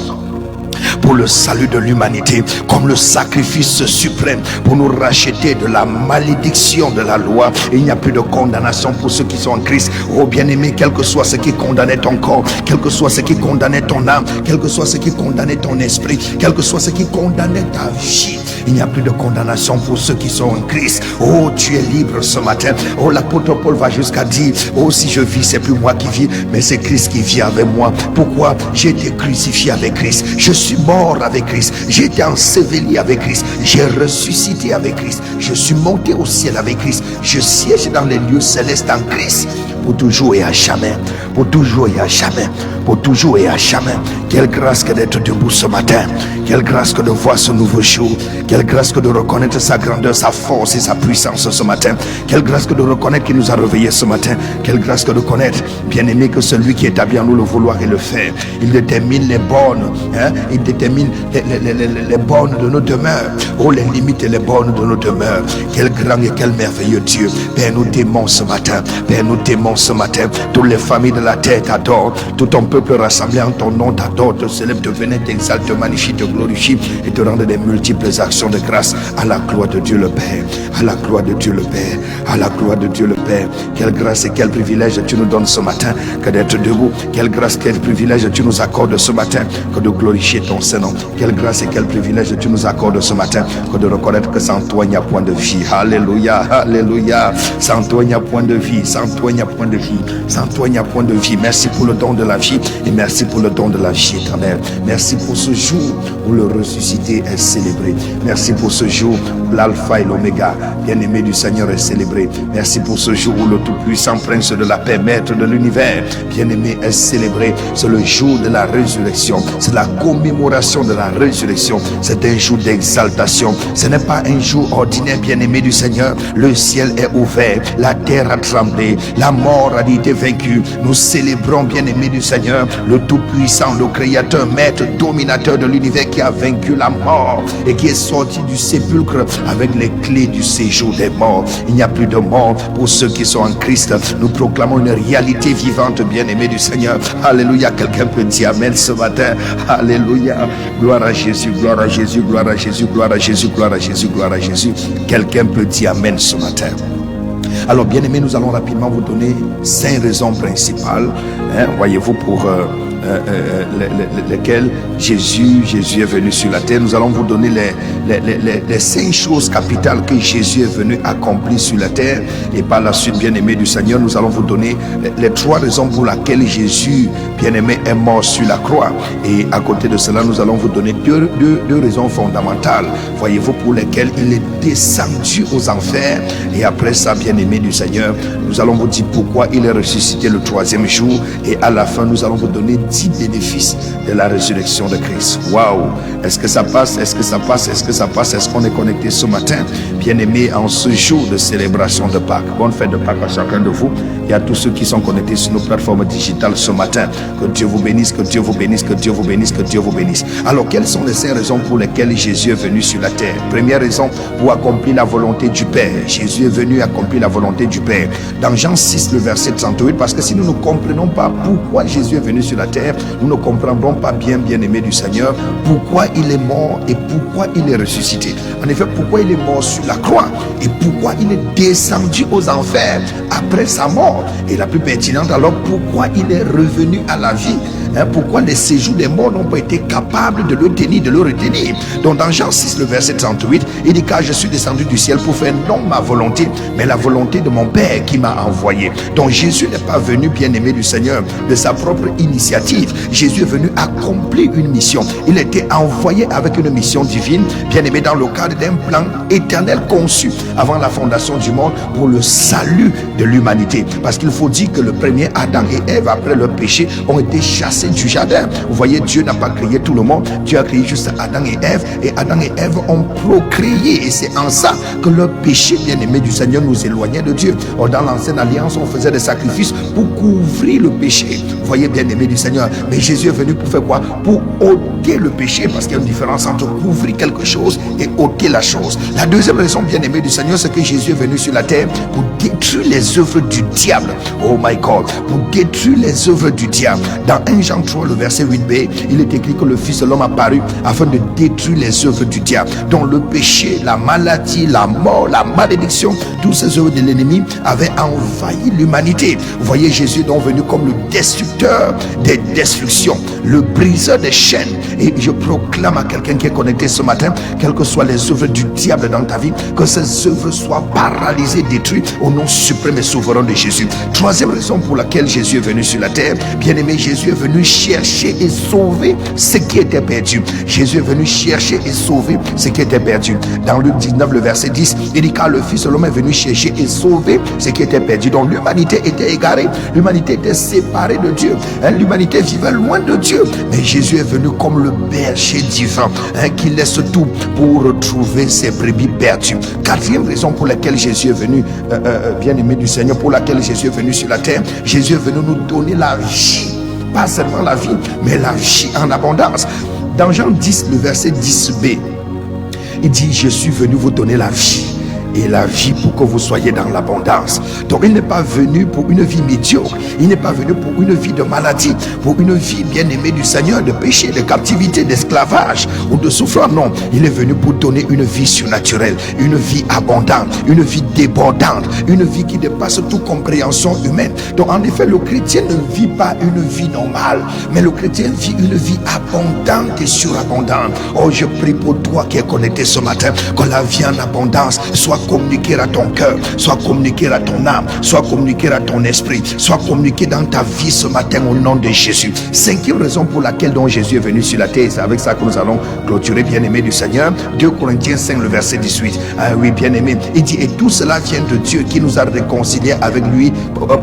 pour le salut de l'humanité, comme le sacrifice suprême pour nous racheter de la malédiction de la loi. Et il n'y a plus de condamnation pour ceux qui sont en Christ. Oh bien-aimé, quel que soit ce qui condamnait ton corps, quel que soit ce qui condamnait ton âme, quel que soit ce qui condamnait ton esprit, quel que soit ce qui condamnait ta vie, il n'y a plus de condamnation pour ceux qui sont en Christ. Oh, tu es libre ce matin. Oh, l'apôtre Paul va jusqu'à dire, oh, si je vis, c'est plus moi qui vis, mais c'est Christ qui vit avec moi. Pourquoi? J'ai été crucifié avec Christ, je suis mort avec Christ, j'ai été enseveli avec Christ, j'ai ressuscité avec Christ, je suis monté au ciel avec Christ, je siège dans les lieux célestes en Christ, pour toujours et à jamais, pour toujours et à jamais, pour toujours et à jamais. Quelle grâce que d'être debout ce matin, quelle grâce que de voir ce nouveau jour, quelle grâce que de reconnaître sa grandeur, sa force et sa puissance ce matin, quelle grâce que de reconnaître qu'il nous a réveillés ce matin, quelle grâce que de connaître, bien aimé, que celui qui établit en nous le vouloir et le faire, il détermine les bornes, il détermine les bornes de nos demeures, oh, les limites et les bornes de nos demeures. Quel grand et quel merveilleux Dieu. Père, nous t'aimons ce matin, Père, nous t'aimons ce matin. Toutes les familles de la terre t'adorent, tout ton peuple rassemblé en ton nom t'adore, te célèbre, te vénère, t'exalte, te magnifie, te glorifie et te rende des multiples actions de grâce à la gloire de Dieu le Père, à la gloire de Dieu le Père, à la gloire de Dieu le Père. Quelle grâce et quel privilège tu nous donnes ce matin que d'être debout. Quelle grâce, quel privilège tu nous accordes ce matin que de glorifier ton Saint-Nom. Quelle grâce et quel privilège tu nous accordes ce matin que de reconnaître que sans toi il n'y a point de vie. Alléluia, alléluia. Sans toi il n'y a point de vie, sans toi il n'y a point de vie, sans toi il n'y a point de vie. Merci pour le don de la vie et merci pour le don de la vie éternelle. Merci pour ce jour où le ressuscité est célébré. Merci pour ce jour où l'alpha et l'oméga, bien-aimé du Seigneur, est célébré. Merci pour ce jour où le tout-puissant prince de la paix, maître de l'univers, bien-aimé, est célébré. C'est le jour de la résurrection, c'est la commémoration de la résurrection. C'est un jour d'exaltation, ce n'est pas un jour ordinaire, bien-aimé du Seigneur. Le ciel est ouvert, la terre a tremblé, la mort a été vaincue. Nous célébrons, bien-aimé du Seigneur, le Tout-Puissant, le Créateur, Maître, Dominateur de l'univers qui a vaincu la mort et qui est sorti du sépulcre avec les clés du séjour des morts. Il n'y a plus de mort pour ceux qui sont en Christ. Nous proclamons une réalité vivante, bien-aimé du Seigneur. Alléluia. Quelqu'un peut dire amen ce matin. Alléluia. Gloire à Jésus, gloire à Jésus, gloire à Jésus, gloire à Jésus, gloire à Jésus, gloire à Jésus. Quelqu'un peut dire amen ce matin. Alors, bien aimé, nous allons rapidement vous donner 5 raisons principales, voyez-vous, pour lesquelles Jésus est venu sur la terre. Nous allons vous donner les 5 choses capitales que Jésus est venu accomplir sur la terre. Et par la suite, bien aimé du Seigneur, nous allons vous donner les 3 raisons pour lesquelles Jésus, bien aimé, est mort sur la croix. Et à côté de cela, nous allons vous donner deux raisons fondamentales, voyez-vous, pour lesquelles il est descendu aux enfers. Et après ça, bien aimé du Seigneur, nous allons vous dire pourquoi il est ressuscité le 3e jour. Et à la fin, nous allons vous donner 10 bénéfices de la résurrection de Christ. Waouh! Est-ce que ça passe? Est-ce que ça passe? Est-ce que ça passe? Est-ce qu'on est connecté ce matin, bien aimé, en ce jour de célébration de Pâques? Bonne fête de Pâques à chacun de vous et à tous ceux qui sont connectés sur nos plateformes digitales ce matin. Que Dieu vous bénisse, que Dieu vous bénisse, que Dieu vous bénisse, que Dieu vous bénisse. Alors, quelles sont les 5 raisons pour lesquelles Jésus est venu sur la terre? Première raison, pour accomplir la volonté du Père. Jésus est venu accomplir la volonté du Père. Dans Jean 6, le verset 38, parce que si nous ne comprenons pas pourquoi Jésus est venu sur la terre, nous ne comprendrons pas bien aimé du Seigneur, pourquoi il est mort et pourquoi il est ressuscité. En effet, pourquoi il est mort sur la croix et pourquoi il est descendu aux enfers après sa mort. Et la plus pertinente, alors, pourquoi il est revenu à la vie. Pourquoi les séjours des morts n'ont pas été capables de le tenir, de le retenir. Donc dans Jean 6, le verset 38, il dit: car je suis descendu du ciel pour faire non ma volonté, mais la volonté de mon Père qui m'a envoyé. Donc Jésus n'est pas venu, bien aimé du Seigneur, de sa propre initiative. Jésus est venu accomplir une mission. Il était envoyé avec une mission divine, bien aimé, dans le cadre d'un plan éternel conçu avant la fondation du monde pour le salut de l'humanité. Parce qu'il faut dire que le premier Adam et Ève, après leur péché, ont été chassés du jardin. Vous voyez, Dieu n'a pas créé tout le monde. Dieu a créé juste Adam et Ève, et Adam et Ève ont procréé, et c'est en ça que leur péché, bien aimé du Seigneur, nous éloignait de Dieu. Or, dans l'ancienne alliance, on faisait des sacrifices pour couvrir le péché. Vous voyez, bien aimé du Seigneur, mais Jésus est venu pour faire quoi? Pour ôter le péché, parce qu'il y a une différence entre couvrir quelque chose et ôter la chose. La deuxième raison, bien aimé du Seigneur, c'est que Jésus est venu sur la terre pour détruire les œuvres du diable. Oh my God, pour détruire les œuvres du diable. Dans 1 Jean 3, le verset 8b, il est écrit que le Fils de l'homme a paru afin de détruire les œuvres du diable. Donc le péché, la maladie, la mort, la malédiction, toutes ces œuvres de l'ennemi avaient envahi l'humanité. Vous voyez, Jésus est donc venu comme le destructeur des destructions, le briseur des chaînes. Et je proclame à quelqu'un qui est connecté ce matin, quelles que soient les œuvres du diable dans ta vie, que ces œuvres soient paralysées, détruites au nom suprême et souverain de Jésus. Troisième raison pour laquelle Jésus est venu sur la terre, bien aimé, Jésus est venu chercher et sauver ce qui était perdu. Jésus est venu chercher et sauver ce qui était perdu. Dans Luc 19, le verset 10, il dit: car le Fils de l'homme est venu chercher et sauver ce qui était perdu. Donc l'humanité était égarée, l'humanité était séparée de Dieu, l'humanité vivait loin de Dieu. Mais Jésus est venu comme le berger divin, qui laisse tout pour retrouver ses brebis perdues. Quatrième raison pour laquelle Jésus est venu, bien aimé du Seigneur, pour laquelle Jésus est venu sur la terre, Jésus est venu nous donner la vie. Pas seulement la vie, mais la vie en abondance. Dans Jean 10, le verset 10b, il dit: je suis venu vous donner la vie, et la vie pour que vous soyez dans l'abondance. Donc il n'est pas venu pour une vie médiocre, il n'est pas venu pour une vie de maladie, pour une vie, bien aimée du Seigneur, de péché, de captivité, d'esclavage ou de souffrance. Non, il est venu pour donner une vie surnaturelle, une vie abondante, une vie débordante, une vie qui dépasse toute compréhension humaine. Donc en effet, le chrétien ne vit pas une vie normale, mais le chrétien vit une vie abondante et surabondante. Oh, je prie pour toi qui es connecté ce matin, que la vie en abondance soit communiquée à ton cœur, soit communiquée à ton âme, soit communiquée à ton esprit, soit communiquée dans ta vie ce matin au nom de Jésus. Cinquième raison pour laquelle donc Jésus est venu sur la terre, c'est avec ça que nous allons clôturer, bien aimé du Seigneur. 2 Corinthiens 5, le verset 18. Oui, bien aimé, il dit: et tout cela vient de Dieu qui nous a réconciliés avec lui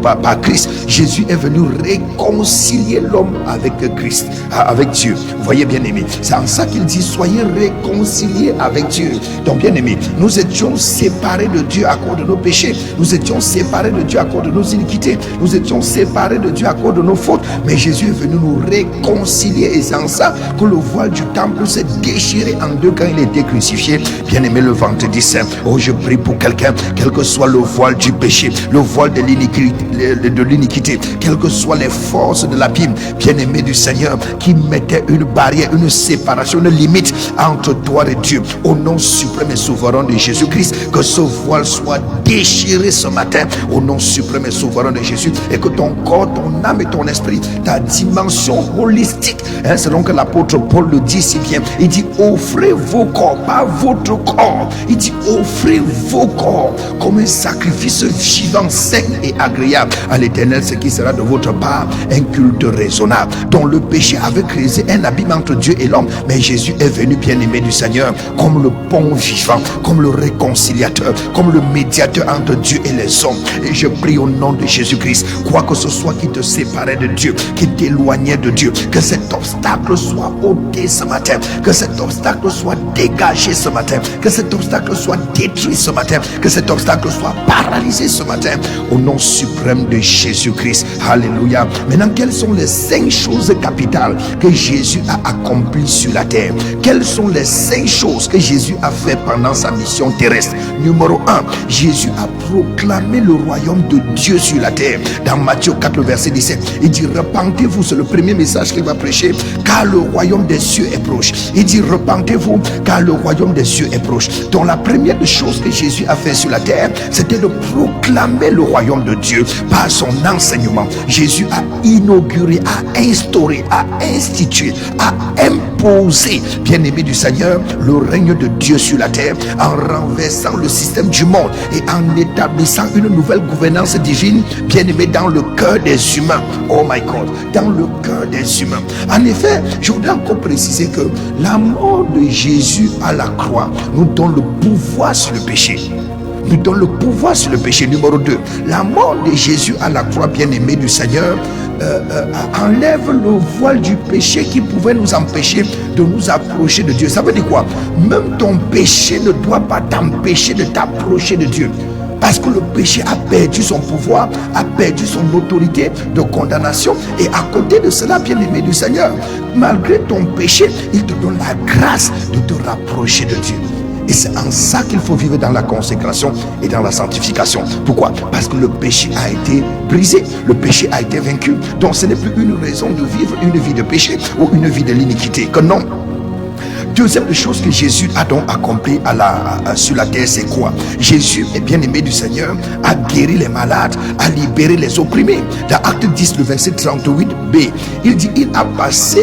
par Christ. Jésus est venu réconcilier l'homme avec Christ, avec Dieu. Vous voyez, bien aimé, c'est en ça qu'il dit: soyez réconciliés avec Dieu. Donc bien aimé, nous étions séparés séparés de Dieu à cause de nos péchés. Nous étions séparés de Dieu à cause de nos iniquités. Nous étions séparés de Dieu à cause de nos fautes. Mais Jésus est venu nous réconcilier. Et c'est en ça que le voile du temple s'est déchiré en deux quand il était crucifié. Bien-aimé, le vendredi saint, oh, je prie pour quelqu'un, quel que soit le voile du péché, le voile de l'iniquité, quelles que soient les forces de l'abîme, bien-aimé du Seigneur, qui mettait une barrière, une séparation, une limite entre toi et Dieu. Au nom suprême et souverain de Jésus-Christ, que ce voile soit déchiré ce matin, au nom suprême et souverain de Jésus, et que ton corps, ton âme et ton esprit, ta dimension holistique, selon que l'apôtre Paul le dit si bien, il dit offrez vos corps, pas votre corps, il dit offrez vos corps comme un sacrifice vivant, sain et agréable à l'Éternel, ce qui sera de votre part un culte raisonnable. Dont le péché avait créé un abîme entre Dieu et l'homme, mais Jésus est venu, bien-aimé du Seigneur, comme le pont vivant, comme le réconciliateur, comme le médiateur entre Dieu et les hommes. Et je prie au nom de Jésus-Christ, quoi que ce soit qui te séparait de Dieu, qui t'éloignait de Dieu, que cet obstacle soit ôté ce matin, que cet obstacle soit dégagé ce matin, que cet obstacle soit détruit ce matin, que cet obstacle soit paralysé ce matin, au nom suprême de Jésus-Christ. Alléluia. Maintenant, quelles sont les 5 choses capitales que Jésus a accomplies sur la terre? Quelles sont les 5 choses que Jésus a fait pendant sa mission terrestre? Numéro 1, Jésus a proclamé le royaume de Dieu sur la terre. Dans Matthieu 4, le verset 17, il dit repentez-vous, c'est le premier message qu'il va prêcher, car le royaume des cieux est proche. Il dit repentez-vous, car le royaume des cieux est proche. Donc la première des choses que Jésus a fait sur la terre, c'était de proclamer le royaume de Dieu par son enseignement. Jésus a inauguré, a instauré, a institué, a imposé, bien-aimé du Seigneur, le règne de Dieu sur la terre, en renversant le système du monde et en établissant une nouvelle gouvernance divine, bien-aimé, dans le cœur des humains. Oh my God, dans le cœur des humains. En effet, je voudrais encore préciser que la mort de Jésus à la croix nous donne le pouvoir sur le péché. Nous donne le pouvoir sur le péché. Numéro 2, la mort de Jésus à la croix, bien-aimé du Seigneur, enlève le voile du péché qui pouvait nous empêcher de nous approcher de Dieu. Ça veut dire quoi? Même ton péché ne doit pas t'empêcher de t'approcher de Dieu. Parce que le péché a perdu son pouvoir, a perdu son autorité de condamnation. Et à côté de cela, bien-aimé du Seigneur, malgré ton péché, il te donne la grâce de te rapprocher de Dieu. Et c'est en ça qu'il faut vivre dans la consécration et dans la sanctification. Pourquoi? Parce que le péché a été brisé, le péché a été vaincu. Donc ce n'est plus une raison de vivre une vie de péché ou une vie de l'iniquité. Que non. Deuxième chose que Jésus a donc accompli sur la terre, c'est quoi? Jésus, est bien-aimé du Seigneur, a guéri les malades, a libéré les opprimés. Dans Acte 10, le verset 38b, il dit, il a passé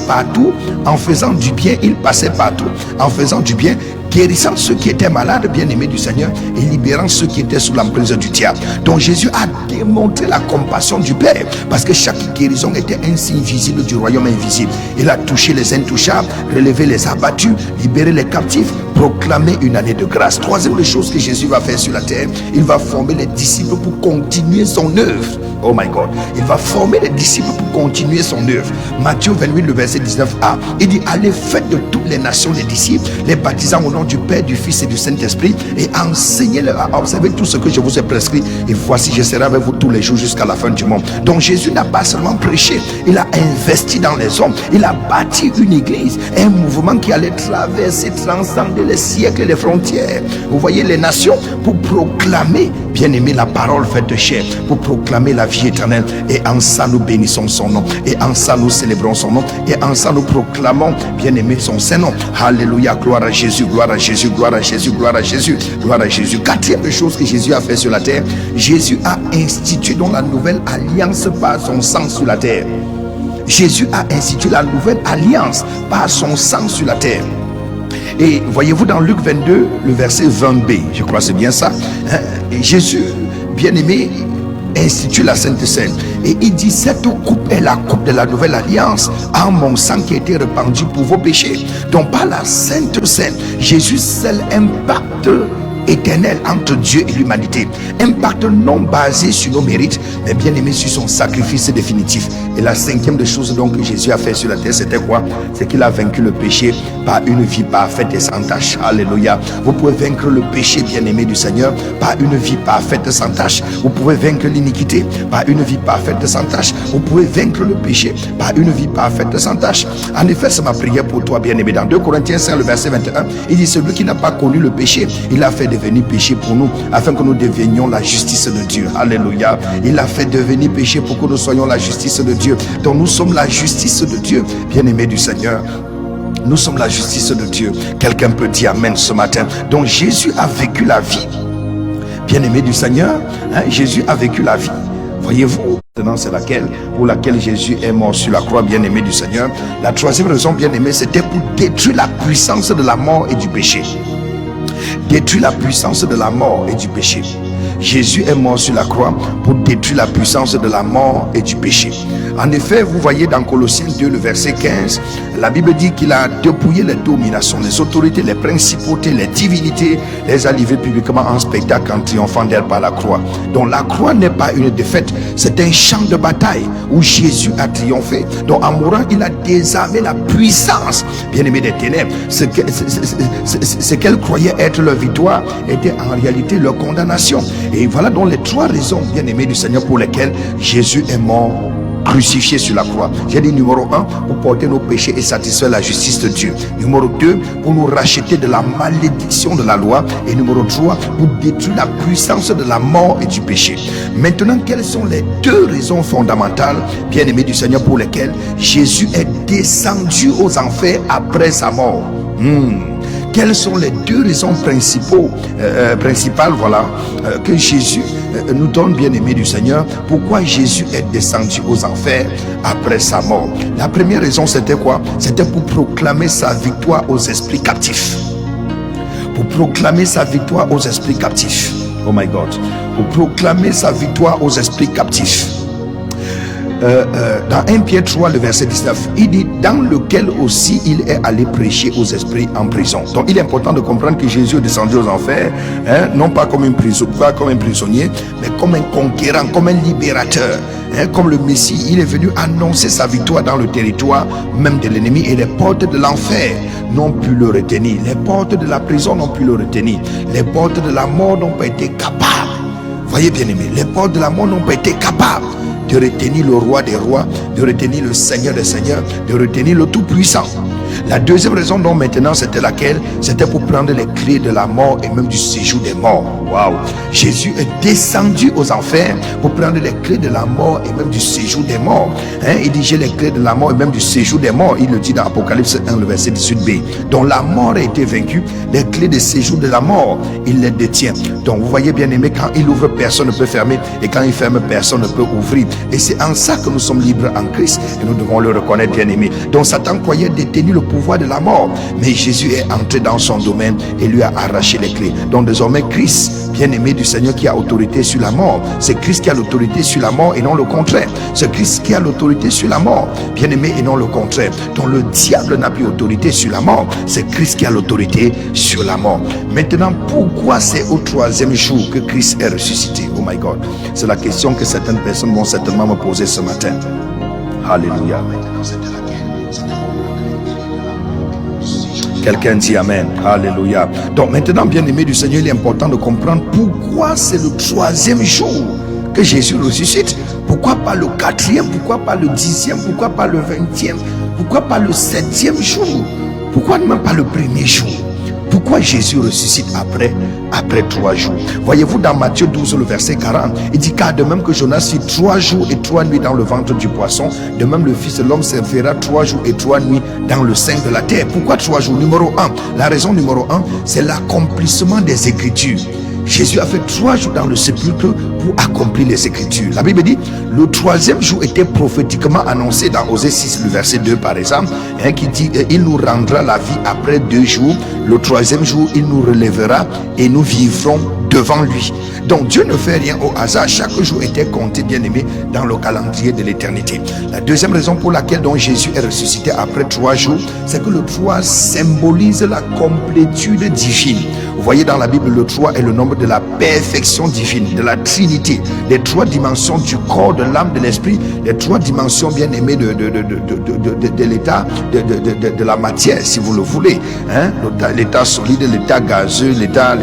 partout en faisant du bien. Il passait partout en faisant du bien, guérissant ceux qui étaient malades, bien-aimés du Seigneur, et libérant ceux qui étaient sous l'emprise du diable. Donc Jésus a démontré la compassion du Père, parce que chaque guérison était un signe visible du royaume invisible. Il a touché les intouchables, relevé les abattus, libéré les captifs, proclamé une année de grâce. Troisième chose que Jésus va faire sur la terre, il va former les disciples pour continuer son œuvre. Oh my God, il va former les disciples pour continuer son œuvre. Matthieu 28, le verset 19a, il dit, allez, faites de toutes les nations les disciples, les baptisant au nom du Père, du Fils et du Saint-Esprit, et enseignez-leur à observer tout ce que je vous ai prescrit, et voici, je serai avec vous tous les jours jusqu'à la fin du monde. Donc Jésus n'a pas seulement prêché, il a investi dans les hommes, il a bâti une église, un mouvement qui allait traverser, transcender les siècles et les frontières. Vous voyez, les nations, pour proclamer, bien aimé, la parole faite de chair, pour proclamer la vie éternelle. Et en ça nous bénissons son nom, et en ça nous célébrons son nom, et en ça nous proclamons, bien aimé, son Saint-Nom. Alléluia, gloire à Jésus, gloire à Jésus, gloire à Jésus, gloire à Jésus, gloire à Jésus. Quatrième chose que Jésus a fait sur la terre, Jésus a institué dans la nouvelle alliance par son sang sur la terre. Jésus a institué la nouvelle alliance par son sang sur la terre. Et voyez-vous dans Luc 22, le verset 20b, je crois que c'est bien ça, et Jésus, bien-aimé, institue la Sainte Seine. Et il dit, cette coupe est la coupe de la nouvelle alliance en mon sang qui a été répandu pour vos péchés. Donc par la Sainte Seine, Jésus scelle un pacte éternel entre Dieu et l'humanité. Un pacte non basé sur nos mérites, mais bien aimé sur son sacrifice définitif. Et la cinquième des choses donc que Jésus a fait sur la terre, c'était quoi? C'est qu'il a vaincu le péché par une vie parfaite et sans tache. Alléluia. Vous pouvez vaincre le péché, bien aimé du Seigneur, par une vie parfaite sans tache. Vous pouvez vaincre l'iniquité par une vie parfaite sans tache. Vous pouvez vaincre le péché par une vie parfaite sans tache. En effet, c'est ma prière pour toi, bien aimé. Dans 2 Corinthiens 5, le verset 21, il dit: celui qui n'a pas connu le péché, il a fait devenir péché pour nous, afin que nous devenions la justice de Dieu. Alléluia. Il a fait devenir péché pour que nous soyons la justice de Dieu. Donc nous sommes la justice de Dieu, bien aimé du Seigneur. Nous sommes la justice de Dieu. Quelqu'un peut dire amen ce matin. Donc Jésus a vécu la vie, bien aimé du Seigneur, Jésus a vécu la vie. Voyez-vous, maintenant c'est laquelle pour laquelle Jésus est mort sur la croix, bien aimé du Seigneur. La troisième raison, bien aimé, c'était pour détruire la puissance de la mort et du péché. Détruire la puissance de la mort et du péché. Jésus est mort sur la croix pour détruire la puissance de la mort et du péché. En effet, vous voyez dans Colossiens 2, le verset 15, la Bible dit qu'il a dépouillé les dominations, les autorités, les principautés, les divinités, les a livrées publiquement en spectacle en triomphant d'elles par la croix. Donc la croix n'est pas une défaite, c'est un champ de bataille où Jésus a triomphé. Donc en mourant, il a désarmé la puissance, bien aimé, des ténèbres. Ce qu'elle croyait être leur victoire était en réalité leur condamnation. Et voilà donc les trois raisons, bien aimés du Seigneur, pour lesquelles Jésus est mort crucifié sur la croix. J'ai dit numéro 1, pour porter nos péchés et satisfaire la justice de Dieu. Numéro 2, pour nous racheter de la malédiction de la loi. Et numéro 3, pour détruire la puissance de la mort et du péché. Maintenant, quelles sont les deux raisons fondamentales, bien aimés du Seigneur, pour lesquelles Jésus est descendu aux enfers après sa mort? Quelles sont les deux raisons principales, voilà, que Jésus nous donne, bien aimé du Seigneur, pourquoi Jésus est descendu aux enfers après sa mort? La première raison, c'était quoi? C'était pour proclamer sa victoire aux esprits captifs. Pour proclamer sa victoire aux esprits captifs. Oh my God. Pour proclamer sa victoire aux esprits captifs. Dans 1 Pierre 3, le verset 19, il dit: dans lequel aussi il est allé prêcher aux esprits en prison. Donc il est important de comprendre que Jésus est descendu aux enfers, non pas comme un prisonnier, mais comme un conquérant, comme un libérateur, comme le Messie. Il est venu annoncer sa victoire dans le territoire même de l'ennemi, et les portes de l'enfer n'ont pu le retenir. Les portes de la prison n'ont pu le retenir. Les portes de la mort n'ont pas été capables. Voyez, bien aimé, les portes de la mort n'ont pas été capables de retenir le roi des rois, de retenir le Seigneur des seigneurs, de retenir le Tout-Puissant. La deuxième raison, donc maintenant, c'était laquelle? C'était pour prendre les clés de la mort et même du séjour des morts. Waouh! Jésus est descendu aux enfers pour prendre les clés de la mort et même du séjour des morts. Il dit: j'ai les clés de la mort et même du séjour des morts. Il le dit dans Apocalypse 1, le verset 18b. Donc la mort a été vaincue, les clés de séjour de la mort, il les détient. Donc vous voyez, bien aimé, quand il ouvre, personne ne peut fermer, et quand il ferme, personne ne peut ouvrir. Et c'est en ça que nous sommes libres en Christ, et nous devons le reconnaître, bien aimé. Donc Satan croyait détenir le pouvoir de la mort, mais Jésus est entré dans son domaine et lui a arraché les clés. Donc désormais, Christ, bien aimé du Seigneur, qui a autorité sur la mort. C'est Christ qui a l'autorité sur la mort et non le contraire. C'est Christ qui a l'autorité sur la mort, bien aimé, et non le contraire. Donc le diable n'a plus autorité sur la mort, c'est Christ qui a l'autorité sur la mort. Maintenant, pourquoi c'est au troisième jour que Christ est ressuscité? Oh my God, c'est la question que certaines personnes vont certainement me poser ce matin. Alléluia. Quelqu'un dit amen. Alléluia. Donc maintenant, bien aimé du Seigneur, il est important de comprendre pourquoi c'est le troisième jour que Jésus ressuscite. Pourquoi pas le quatrième? Pourquoi pas le 10e? Pourquoi pas le 20e? Pourquoi pas le 7e jour? Pourquoi même pas le premier jour? Pourquoi Jésus ressuscite après 3 jours? Voyez-vous dans Matthieu 12, le verset 40, il dit: car de même que Jonas fut 3 jours et 3 nuits dans le ventre du poisson, de même le Fils de l'homme servira 3 jours et 3 nuits dans le sein de la terre. Pourquoi 3 jours? Numéro 1, la raison numéro 1, c'est l'accomplissement des Écritures. Jésus a fait 3 jours dans le sépulcre pour accomplir les Écritures. La Bible dit: le 3e jour était prophétiquement annoncé dans Osée 6, le verset 2 par exemple, qui dit: il nous rendra la vie après 2 jours. Le 3e jour, il nous relèvera et nous vivrons devant lui. Donc Dieu ne fait rien au hasard. Chaque jour était compté, bien aimé, dans le calendrier de l'éternité. La deuxième raison pour laquelle donc Jésus est ressuscité après 3 jours, c'est que le 3 symbolise la complétude divine. Vous voyez dans la Bible, le 3 est le nombre de la perfection divine, de la Trinité, les 3 dimensions du corps, de l'âme, de l'esprit, les 3 dimensions bien aimées de l'état de la matière, si vous le voulez, hein? L'état solide, l'état gazeux, l'état.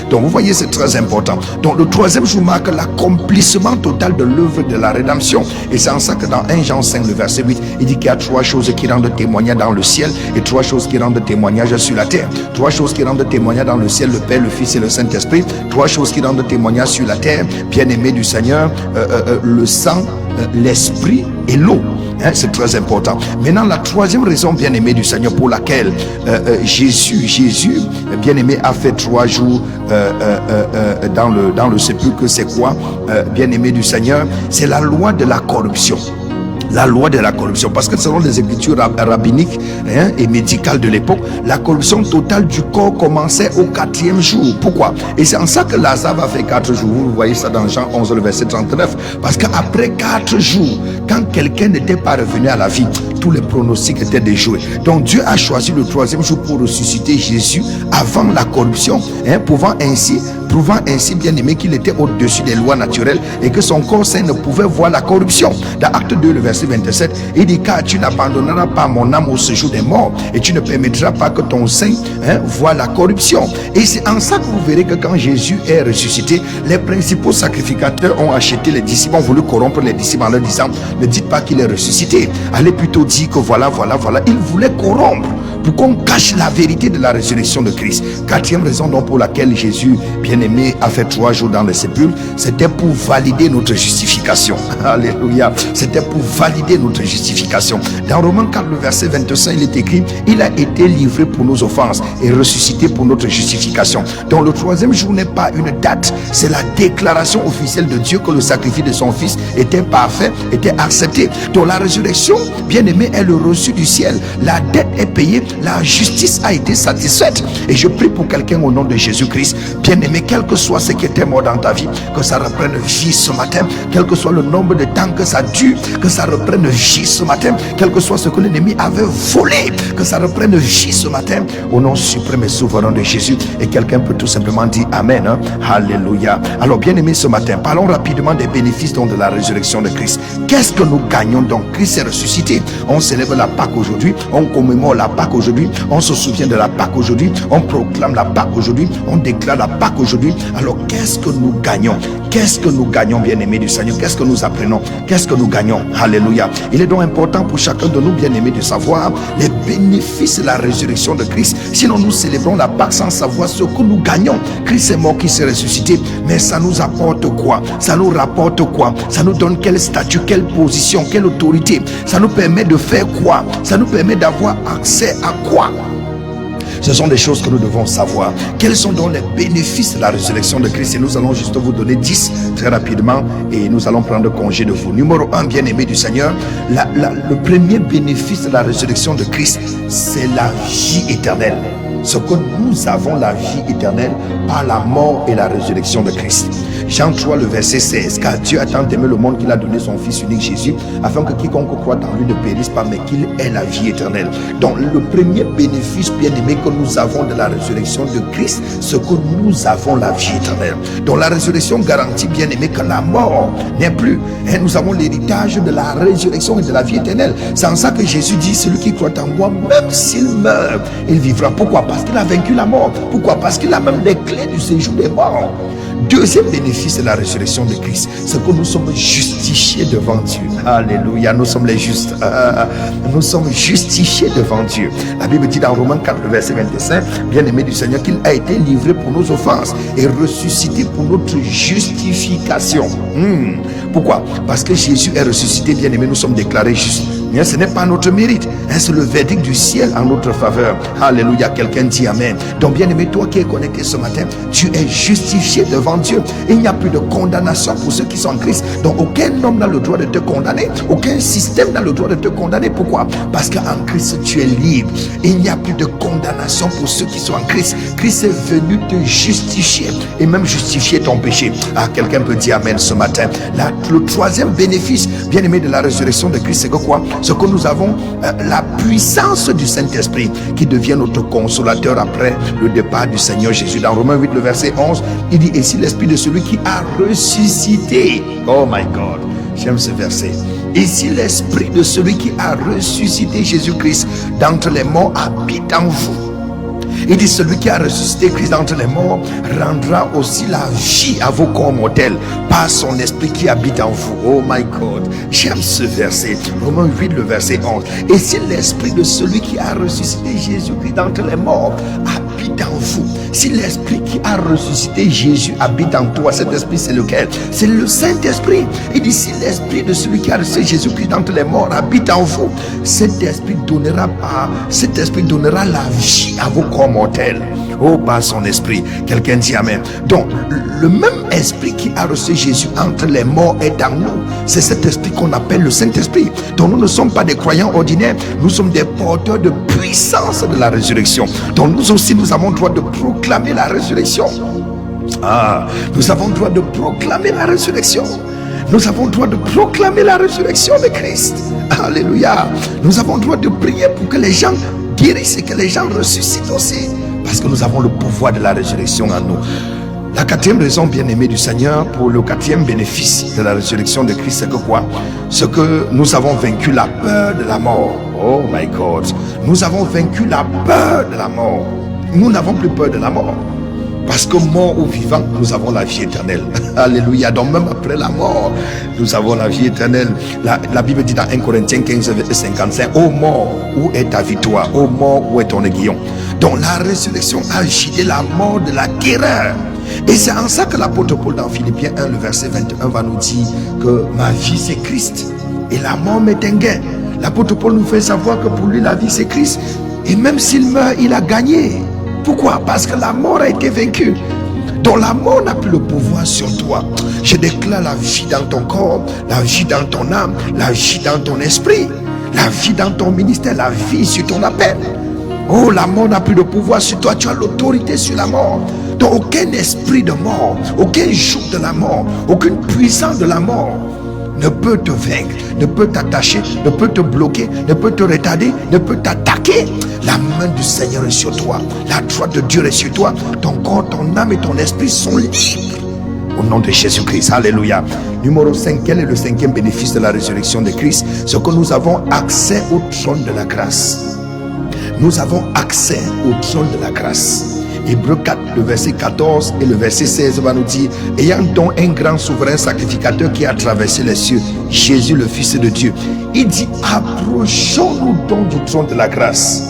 Donc vous voyez, c'est très important. Donc le 3e jour marque l'accomplissement total de l'œuvre de la rédemption. Et c'est en ça que dans 1 Jean 5, le verset 8, il dit qu'il y a 3 choses qui rendent témoignage dans le ciel et 3 choses qui rendent témoignage sur la terre. 3 choses qui rendent témoignage dans le ciel, le Père, le Fils et le Saint-Esprit. 3 choses qui rendent témoignage sur la terre, bien-aimé du Seigneur, le sang, l'esprit et l'eau. Hein, c'est très important. Maintenant, la 3e raison, bien-aimé du Seigneur, pour laquelle Jésus, bien-aimé, a fait 3 jours dans le sépulcre, c'est quoi, bien-aimé du Seigneur? C'est la loi de la corruption. La loi de la corruption, parce que selon les écritures rabbiniques, hein, et médicales de l'époque, la corruption totale du corps commençait au 4e jour. Pourquoi? Et c'est en ça que Lazare a fait 4 jours. Vous voyez ça dans Jean 11, le verset 39. Parce qu'après 4 jours, quand quelqu'un n'était pas revenu à la vie, tous les pronostics étaient déjoués. Donc Dieu a choisi le 3e jour pour ressusciter Jésus avant la corruption, hein, prouvant ainsi, bien aimé, qu'il était au-dessus des lois naturelles et que son corps saint ne pouvait voir la corruption. Dans Acte 2, le verset 27, il dit: car tu n'abandonneras pas mon âme au séjour des morts et tu ne permettras pas que ton sein, hein, voie la corruption. Et c'est en ça que vous verrez que quand Jésus est ressuscité, les principaux sacrificateurs ont acheté les disciples, ont voulu corrompre les disciples en leur disant: ne dites pas qu'il est ressuscité, allez plutôt dire que voilà. Ils voulaient corrompre pour qu'on cache la vérité de la résurrection de Christ. 4e raison donc pour laquelle Jésus, bien-aimé, a fait 3 jours dans le sépulcre, c'était pour valider notre justification. Alléluia. C'était pour valider notre justification. Dans Romains 4, le verset 25, il est écrit: il a été livré pour nos offenses et ressuscité pour notre justification. Donc le 3e jour n'est pas une date, c'est la déclaration officielle de Dieu que le sacrifice de son Fils était parfait, était accepté. Donc la résurrection, bien-aimé, est le reçu du ciel. La dette est payée, la justice a été satisfaite. Et je prie pour quelqu'un au nom de Jésus-Christ, bien-aimé, quel que soit ce qui était mort dans ta vie, que ça reprenne vie ce matin, quel que soit le nombre de temps que ça dure, que ça reprenne vie ce matin, quel que soit ce que l'ennemi avait volé, que ça reprenne vie ce matin, au nom suprême et souverain de Jésus. Et quelqu'un peut tout simplement dire Amen, hein? Alléluia. Alors bien-aimé, ce matin, parlons rapidement des bénéfices donc de la résurrection de Christ. Qu'est-ce que nous gagnons donc? Christ est ressuscité. On célèbre la Pâque aujourd'hui, on commémore la Pâque aujourd'hui, on se souvient de la Pâque aujourd'hui, on proclame la Pâque aujourd'hui, on déclare la Pâque aujourd'hui. Alors qu'est-ce que nous gagnons? Qu'est-ce que nous gagnons, bien-aimés du Seigneur? Qu'est-ce que nous apprenons? Qu'est-ce que nous gagnons? Alléluia. Il est donc important pour chacun de nous, bien-aimés, de savoir les bénéfices de la résurrection de Christ. Sinon nous célébrons la Pâque sans savoir ce que nous gagnons. Christ est mort, qui s'est ressuscité, mais ça nous apporte quoi? Ça nous rapporte quoi? Ça nous donne quel statut, quelle position, quelle autorité? Ça nous permet de faire quoi? Ça nous permet d'avoir accès à quoi? Ce sont des choses que nous devons savoir. Quels sont donc les bénéfices de la résurrection de Christ? Et nous allons juste vous donner 10 très rapidement et nous allons prendre congé de vous. Numéro 1, bien-aimé du Seigneur, le premier bénéfice de la résurrection de Christ, c'est la vie éternelle. Ce que nous avons, la vie éternelle par la mort et la résurrection de Christ. Jean 3, le verset 16, car Dieu a tant aimé le monde qu'il a donné son Fils unique Jésus, afin que quiconque croit en lui ne périsse pas, mais qu'il ait la vie éternelle. Donc le premier bénéfice, bien aimé, que nous avons de la résurrection de Christ, c'est que nous avons la vie éternelle. Donc la résurrection garantit, bien aimé, que la mort n'est plus. Et nous avons l'héritage de la résurrection et de la vie éternelle. C'est en ça que Jésus dit: celui qui croit en moi, même s'il meurt, il vivra. Pourquoi? Parce qu'il a vaincu la mort. Pourquoi? Parce qu'il a même les clés du séjour des morts. Deuxième bénéfice de la résurrection de Christ, c'est que nous sommes justifiés devant Dieu. Alléluia, nous sommes les justes. Nous sommes justifiés devant Dieu. La Bible dit dans Romains 4, le verset 25, bien-aimé du Seigneur, qu'il a été livré pour nos offenses et ressuscité pour notre justification. Pourquoi? Parce que Jésus est ressuscité, bien-aimé, nous sommes déclarés justes. Hein, ce n'est pas notre mérite, hein, c'est le verdict du ciel en notre faveur. Alléluia, quelqu'un dit amen. Donc bien aimé, toi qui es connecté ce matin, tu es justifié devant Dieu. Il n'y a plus de condamnation pour ceux qui sont en Christ. Donc aucun homme n'a le droit de te condamner, aucun système n'a le droit de te condamner. Pourquoi? Parce qu'en Christ tu es libre. Il n'y a plus de condamnation pour ceux qui sont en Christ. Christ est venu te justifier et même justifier ton péché. Ah, quelqu'un peut dire amen ce matin. Le troisième bénéfice, bien aimé, de la résurrection de Christ, c'est que quoi? C'est que nous avons la puissance du Saint-Esprit qui devient notre consolateur après le départ du Seigneur Jésus. Dans Romains 8, le verset 11, il dit: et si l'esprit de celui qui a ressuscité, oh my God, j'aime ce verset, et si l'esprit de celui qui a ressuscité Jésus-Christ d'entre les morts habite en vous, il dit: celui qui a ressuscité Christ d'entre les morts rendra aussi la vie à vos corps mortels par son esprit qui habite en vous. Oh my God, j'aime ce verset. Romains 8, le verset 11. Et si l'esprit de celui qui a ressuscité Jésus-Christ d'entre les morts habite en vous, si l'esprit qui a ressuscité Jésus habite en toi, cet esprit c'est lequel? C'est le Saint-Esprit. Il dit: si l'esprit de celui qui a ressuscité Jésus-Christ d'entre les morts habite en vous, cet esprit donnera la vie à vos corps mortels. Oh, par son esprit. Quelqu'un dit amen. Donc le même esprit qui a reçu Jésus entre les morts est en nous. C'est cet esprit qu'on appelle le Saint-Esprit. Donc nous ne sommes pas des croyants ordinaires, nous sommes des porteurs de puissance de la résurrection. Donc nous aussi, nous avons le droit de proclamer la résurrection. Ah, nous avons le droit de proclamer la résurrection. Nous avons le droit de proclamer la résurrection de Christ. Alléluia. Nous avons le droit de prier pour que les gens guérissent et que les gens ressuscitent aussi, parce que nous avons le pouvoir de la résurrection en nous. La quatrième raison, bien aimée du Seigneur, pour le quatrième bénéfice de la résurrection de Christ, c'est que quoi? C'est que nous avons vaincu la peur de la mort. Oh my God, nous avons vaincu la peur de la mort. Nous n'avons plus peur de la mort, parce que mort ou vivant, nous avons la vie éternelle. Alléluia. Donc même après la mort, nous avons la vie éternelle. La Bible dit dans 1 Corinthiens 15, verset 55, ô mort, où est ta victoire? Ô mort, où est ton aiguillon? Donc la résurrection a gidé la mort de la terreur. Et c'est en ça que l'apôtre Paul dans Philippiens 1, le verset 21 va nous dire que ma vie c'est Christ et la mort m'est un gain. L'apôtre Paul nous fait savoir que pour lui la vie c'est Christ. Et même s'il meurt, il a gagné. Pourquoi? Parce que la mort a été vaincue. Donc la mort n'a plus le pouvoir sur toi. Je déclare la vie dans ton corps, la vie dans ton âme, la vie dans ton esprit, la vie dans ton ministère, la vie sur ton appel. Oh, la mort n'a plus de pouvoir sur toi. Tu as l'autorité sur la mort. Donc aucun esprit de mort, aucun joug de la mort, aucune puissance de la mort ne peut te vaincre, ne peut t'attacher, ne peut te bloquer, ne peut te retarder, ne peut t'attaquer. La main du Seigneur est sur toi, la droite de Dieu est sur toi. Ton corps, ton âme et ton esprit sont libres au nom de Jésus-Christ. Alléluia. Numéro 5, quel est le cinquième bénéfice de la résurrection de Christ? C'est que nous avons accès au trône de la grâce. Nous avons accès au trône de la grâce. Hébreux 4, le verset 14 et le verset 16 va nous dire: ayant donc un grand souverain sacrificateur qui a traversé les cieux, Jésus le Fils de Dieu, il dit: approchons-nous donc du trône de la grâce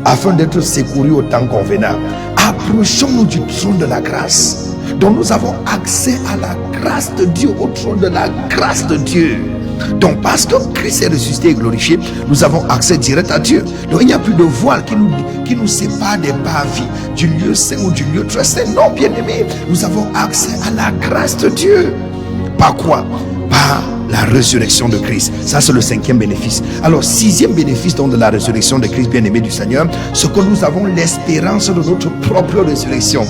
afin d'être secourus au temps convenable. Approchons-nous du trône de la grâce. Donc nous avons accès à la grâce de Dieu, au trône de la grâce de Dieu. Donc parce que Christ est ressuscité et glorifié, nous avons accès direct à Dieu. Donc il n'y a plus de voile qui nous sépare des parvis, du lieu saint ou du lieu très saint. Non, bien aimé, nous avons accès à la grâce de Dieu. Par quoi? Par la résurrection de Christ. Ça c'est le cinquième bénéfice. Alors sixième bénéfice donc de la résurrection de Christ, bien aimé du Seigneur, c'est que nous avons l'espérance de notre propre résurrection.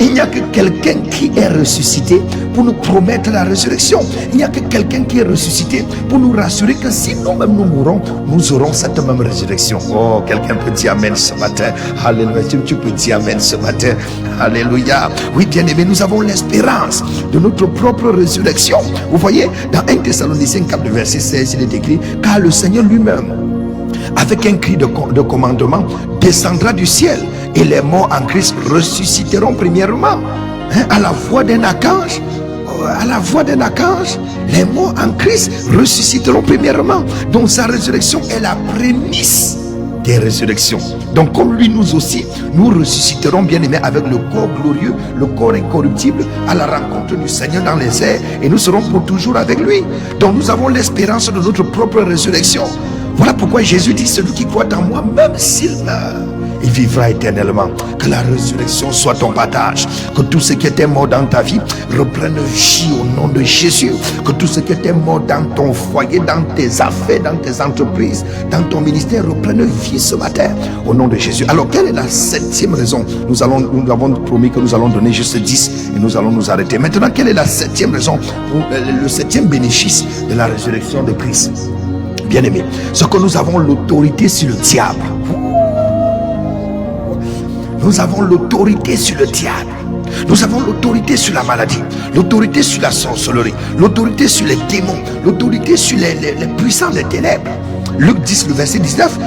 Il n'y a que quelqu'un qui est ressuscité pour nous promettre la résurrection. Il n'y a que quelqu'un qui est ressuscité pour nous rassurer que si nous-mêmes nous mourons, nous aurons cette même résurrection. Oh, quelqu'un peut dire amen ce matin. Alléluia. Tu peux dire amen ce matin. Alléluia. Oui, bien aimé, nous avons l'espérance de notre propre résurrection. Vous voyez, dans 1 Thessaloniciens 4, verset 16, il est écrit: car le Seigneur lui-même, avec un cri de commandement, descendra du ciel, et les morts en Christ ressusciteront premièrement. À la voix d'un archange, les morts en Christ ressusciteront premièrement. Donc sa résurrection est la prémisse des résurrections. Donc comme lui, nous aussi, nous ressusciterons, bien aimés, avec le corps glorieux, le corps incorruptible, à la rencontre du Seigneur dans les airs, et nous serons pour toujours avec lui. Donc nous avons l'espérance de notre propre résurrection. Voilà pourquoi Jésus dit, celui qui croit en moi, même s'il meurt, il vivra éternellement. Que la résurrection soit ton partage. Que tout ce qui était mort dans ta vie reprenne vie au nom de Jésus. Que tout ce qui était mort dans ton foyer, dans tes affaires, dans tes entreprises, dans ton ministère reprenne vie ce matin au nom de Jésus. Alors quelle est la 7e raison? Nous avons promis que nous allons donner juste 10 et nous allons nous arrêter. Maintenant, quelle est la 7e raison, le 7e bénéfice de la résurrection de Christ? Bien aimé, c'est que nous avons l'autorité sur le diable. Nous avons l'autorité sur le diable. Nous avons l'autorité sur la maladie, l'autorité sur la sorcellerie, l'autorité sur les démons, l'autorité sur les puissants des ténèbres. Luc 10, le verset 19,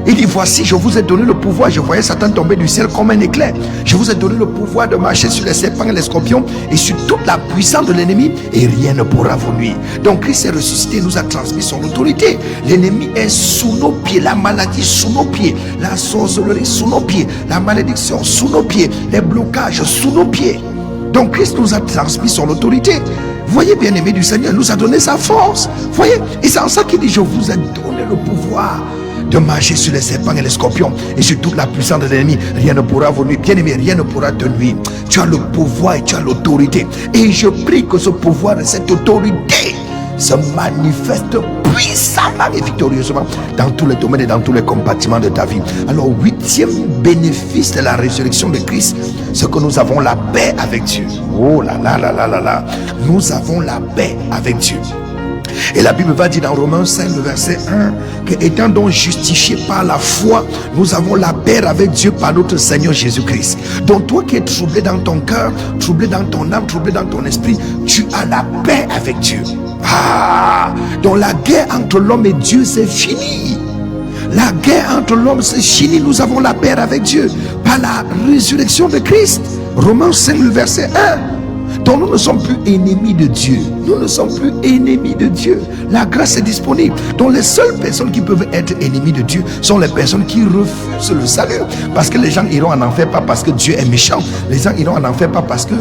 il dit, voici, je vous ai donné le pouvoir. Je voyais Satan tomber du ciel comme un éclair. Je vous ai donné le pouvoir de marcher sur les serpents et les scorpions et sur toute la puissance de l'ennemi, et rien ne pourra vous nuire. Donc Christ est ressuscité, nous a transmis son autorité. L'ennemi est sous nos pieds, la maladie sous nos pieds, la sorcellerie sous nos pieds, la malédiction sous nos pieds, les blocages sous nos pieds. Donc Christ nous a transmis son autorité. Voyez, bien aimé du Seigneur, nous a donné sa force. Voyez, et c'est en ça qu'il dit, je vous ai donné le pouvoir de marcher sur les serpents et les scorpions et sur toute la puissance de l'ennemi. Rien ne pourra vous nuire. Bien aimé, rien ne pourra te nuire. Tu as le pouvoir et tu as l'autorité. Et je prie que ce pouvoir et cette autorité se manifeste puissamment et victorieusement dans tous les domaines et dans tous les compartiments de ta vie. Alors, 8e bénéfice de la résurrection de Christ, c'est que nous avons la paix avec Dieu. Oh là là là là là là. Nous avons la paix avec Dieu. Et la Bible va dire dans Romains 5, le verset 1, que étant donc justifiés par la foi, nous avons la paix avec Dieu par notre Seigneur Jésus-Christ. Donc toi qui es troublé dans ton cœur, troublé dans ton âme, troublé dans ton esprit, tu as la paix avec Dieu. Donc la guerre entre l'homme et Dieu, c'est fini. La guerre entre l'homme, c'est fini. Nous avons la paix avec Dieu par la résurrection de Christ. Romains 5, le verset 1. Donc nous ne sommes plus ennemis de Dieu. Nous ne sommes plus ennemis de Dieu. La grâce est disponible. Donc les seules personnes qui peuvent être ennemis de Dieu sont les personnes qui refusent le salut. Parce que les gens iront en enfer pas parce que Dieu est méchant. Les gens iront en enfer pas parce que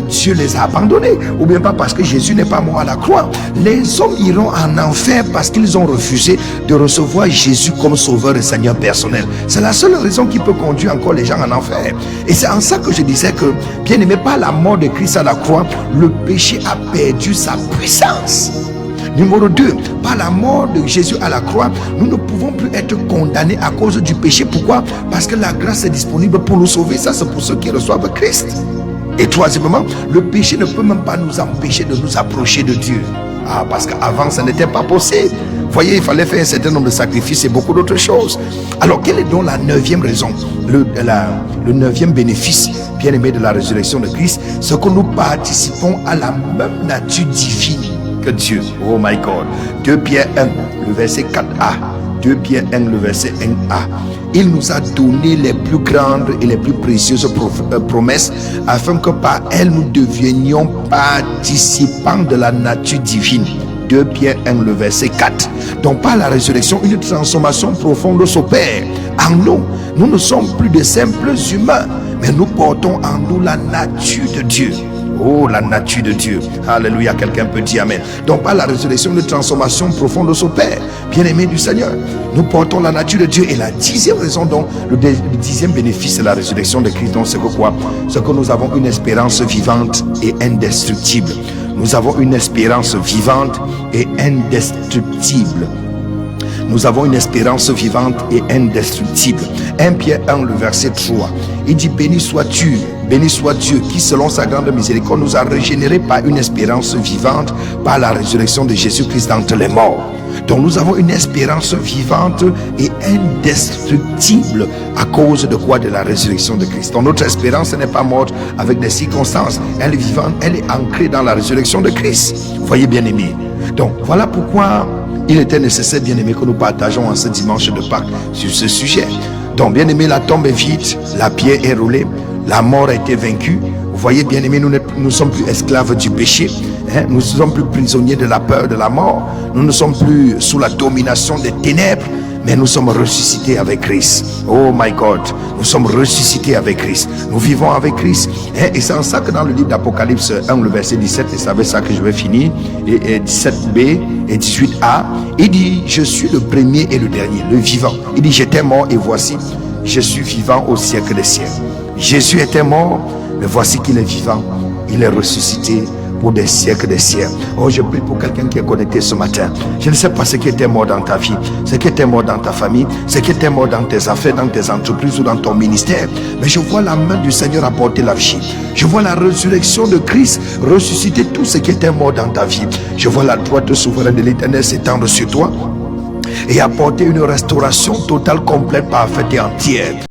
Dieu les a abandonnés. Ou bien pas parce que Jésus n'est pas mort à la croix. Les hommes iront en enfer parce qu'ils ont refusé de recevoir Jésus comme sauveur et Seigneur personnel. C'est la seule raison qui peut conduire encore les gens en enfer. Et c'est en ça que je disais que, bien aimé, par la mort de Christ à la croix, le péché a perdu sa puissance. Numéro 2, par la mort de Jésus à la croix, nous ne pouvons plus être condamnés à cause du péché. Pourquoi? Parce que la grâce est disponible pour nous sauver. Ça, c'est pour ceux qui reçoivent Christ. Et troisièmement, le péché ne peut même pas nous empêcher de nous approcher de Dieu. Parce qu'avant, ça n'était pas possible. Vous voyez, il fallait faire un certain nombre de sacrifices et beaucoup d'autres choses. Alors, quelle est donc la 9e raison, le 9e bénéfice, bien aimé, de la résurrection de Christ? C'est que nous participons à la même nature divine que Dieu. Oh my God. 2 Pierre 1, le verset 4a. 2 Pierre 1, le verset 1a. Il nous a donné les plus grandes et les plus précieuses promesses afin que par elles nous devenions participants de la nature divine. 2 Pierre 1, le verset 4. Donc par la résurrection, une transformation profonde s'opère en nous. Nous ne sommes plus de simples humains, mais nous portons en nous la nature de Dieu. Oh, la nature de Dieu. Alléluia, quelqu'un peut dire amen. Donc par la résurrection, une transformation profonde s'opère. Bien-aimés du Seigneur, nous portons la nature de Dieu. Et la 10e raison, donc, le 10e bénéfice de la résurrection de Christ, donc c'est que quoi? C'est que nous avons une espérance vivante et indestructible. Nous avons une espérance vivante et indestructible. Nous avons une espérance vivante et indestructible. 1 Pierre 1, le verset 3. Il dit, béni soit Dieu qui, selon sa grande miséricorde, nous a régénérés par une espérance vivante par la résurrection de Jésus-Christ d'entre les morts. Donc nous avons une espérance vivante et indestructible à cause de quoi? De la résurrection de Christ. Donc notre espérance n'est pas morte avec des circonstances. Elle est vivante, elle est ancrée dans la résurrection de Christ. Voyez, bien aimés. Donc voilà pourquoi il était nécessaire, bien aimé, que nous partageons en ce dimanche de Pâques sur ce sujet. Donc bien aimé, la tombe est vide, la pierre est roulée, la mort a été vaincue. Vous voyez, bien aimé, nous ne sommes plus esclaves du péché. Nous ne sommes plus prisonniers de la peur de la mort. Nous ne sommes plus sous la domination des ténèbres. mais nous sommes ressuscités avec Christ. Oh my God, nous sommes ressuscités avec Christ. Nous vivons avec Christ. Et c'est en ça que dans le livre d'Apocalypse 1, le verset 17, et c'est avec ça que je vais finir, et 17b et 18a, il dit, je suis le premier et le dernier, le vivant. Il dit, j'étais mort et voici, je suis vivant au siècle des siècles. Jésus était mort, mais voici qu'il est vivant. Il est ressuscité pour des siècles des siècles. Oh, je prie pour quelqu'un qui est connecté ce matin. Je ne sais pas ce qui était mort dans ta vie, ce qui était mort dans ta famille, ce qui était mort dans tes affaires, dans tes entreprises ou dans ton ministère. Mais je vois la main du Seigneur apporter la vie. Je vois la résurrection de Christ ressusciter tout ce qui était mort dans ta vie. Je vois la droite souveraine de l'Éternel s'étendre sur toi et apporter une restauration totale, complète, parfaite et entière.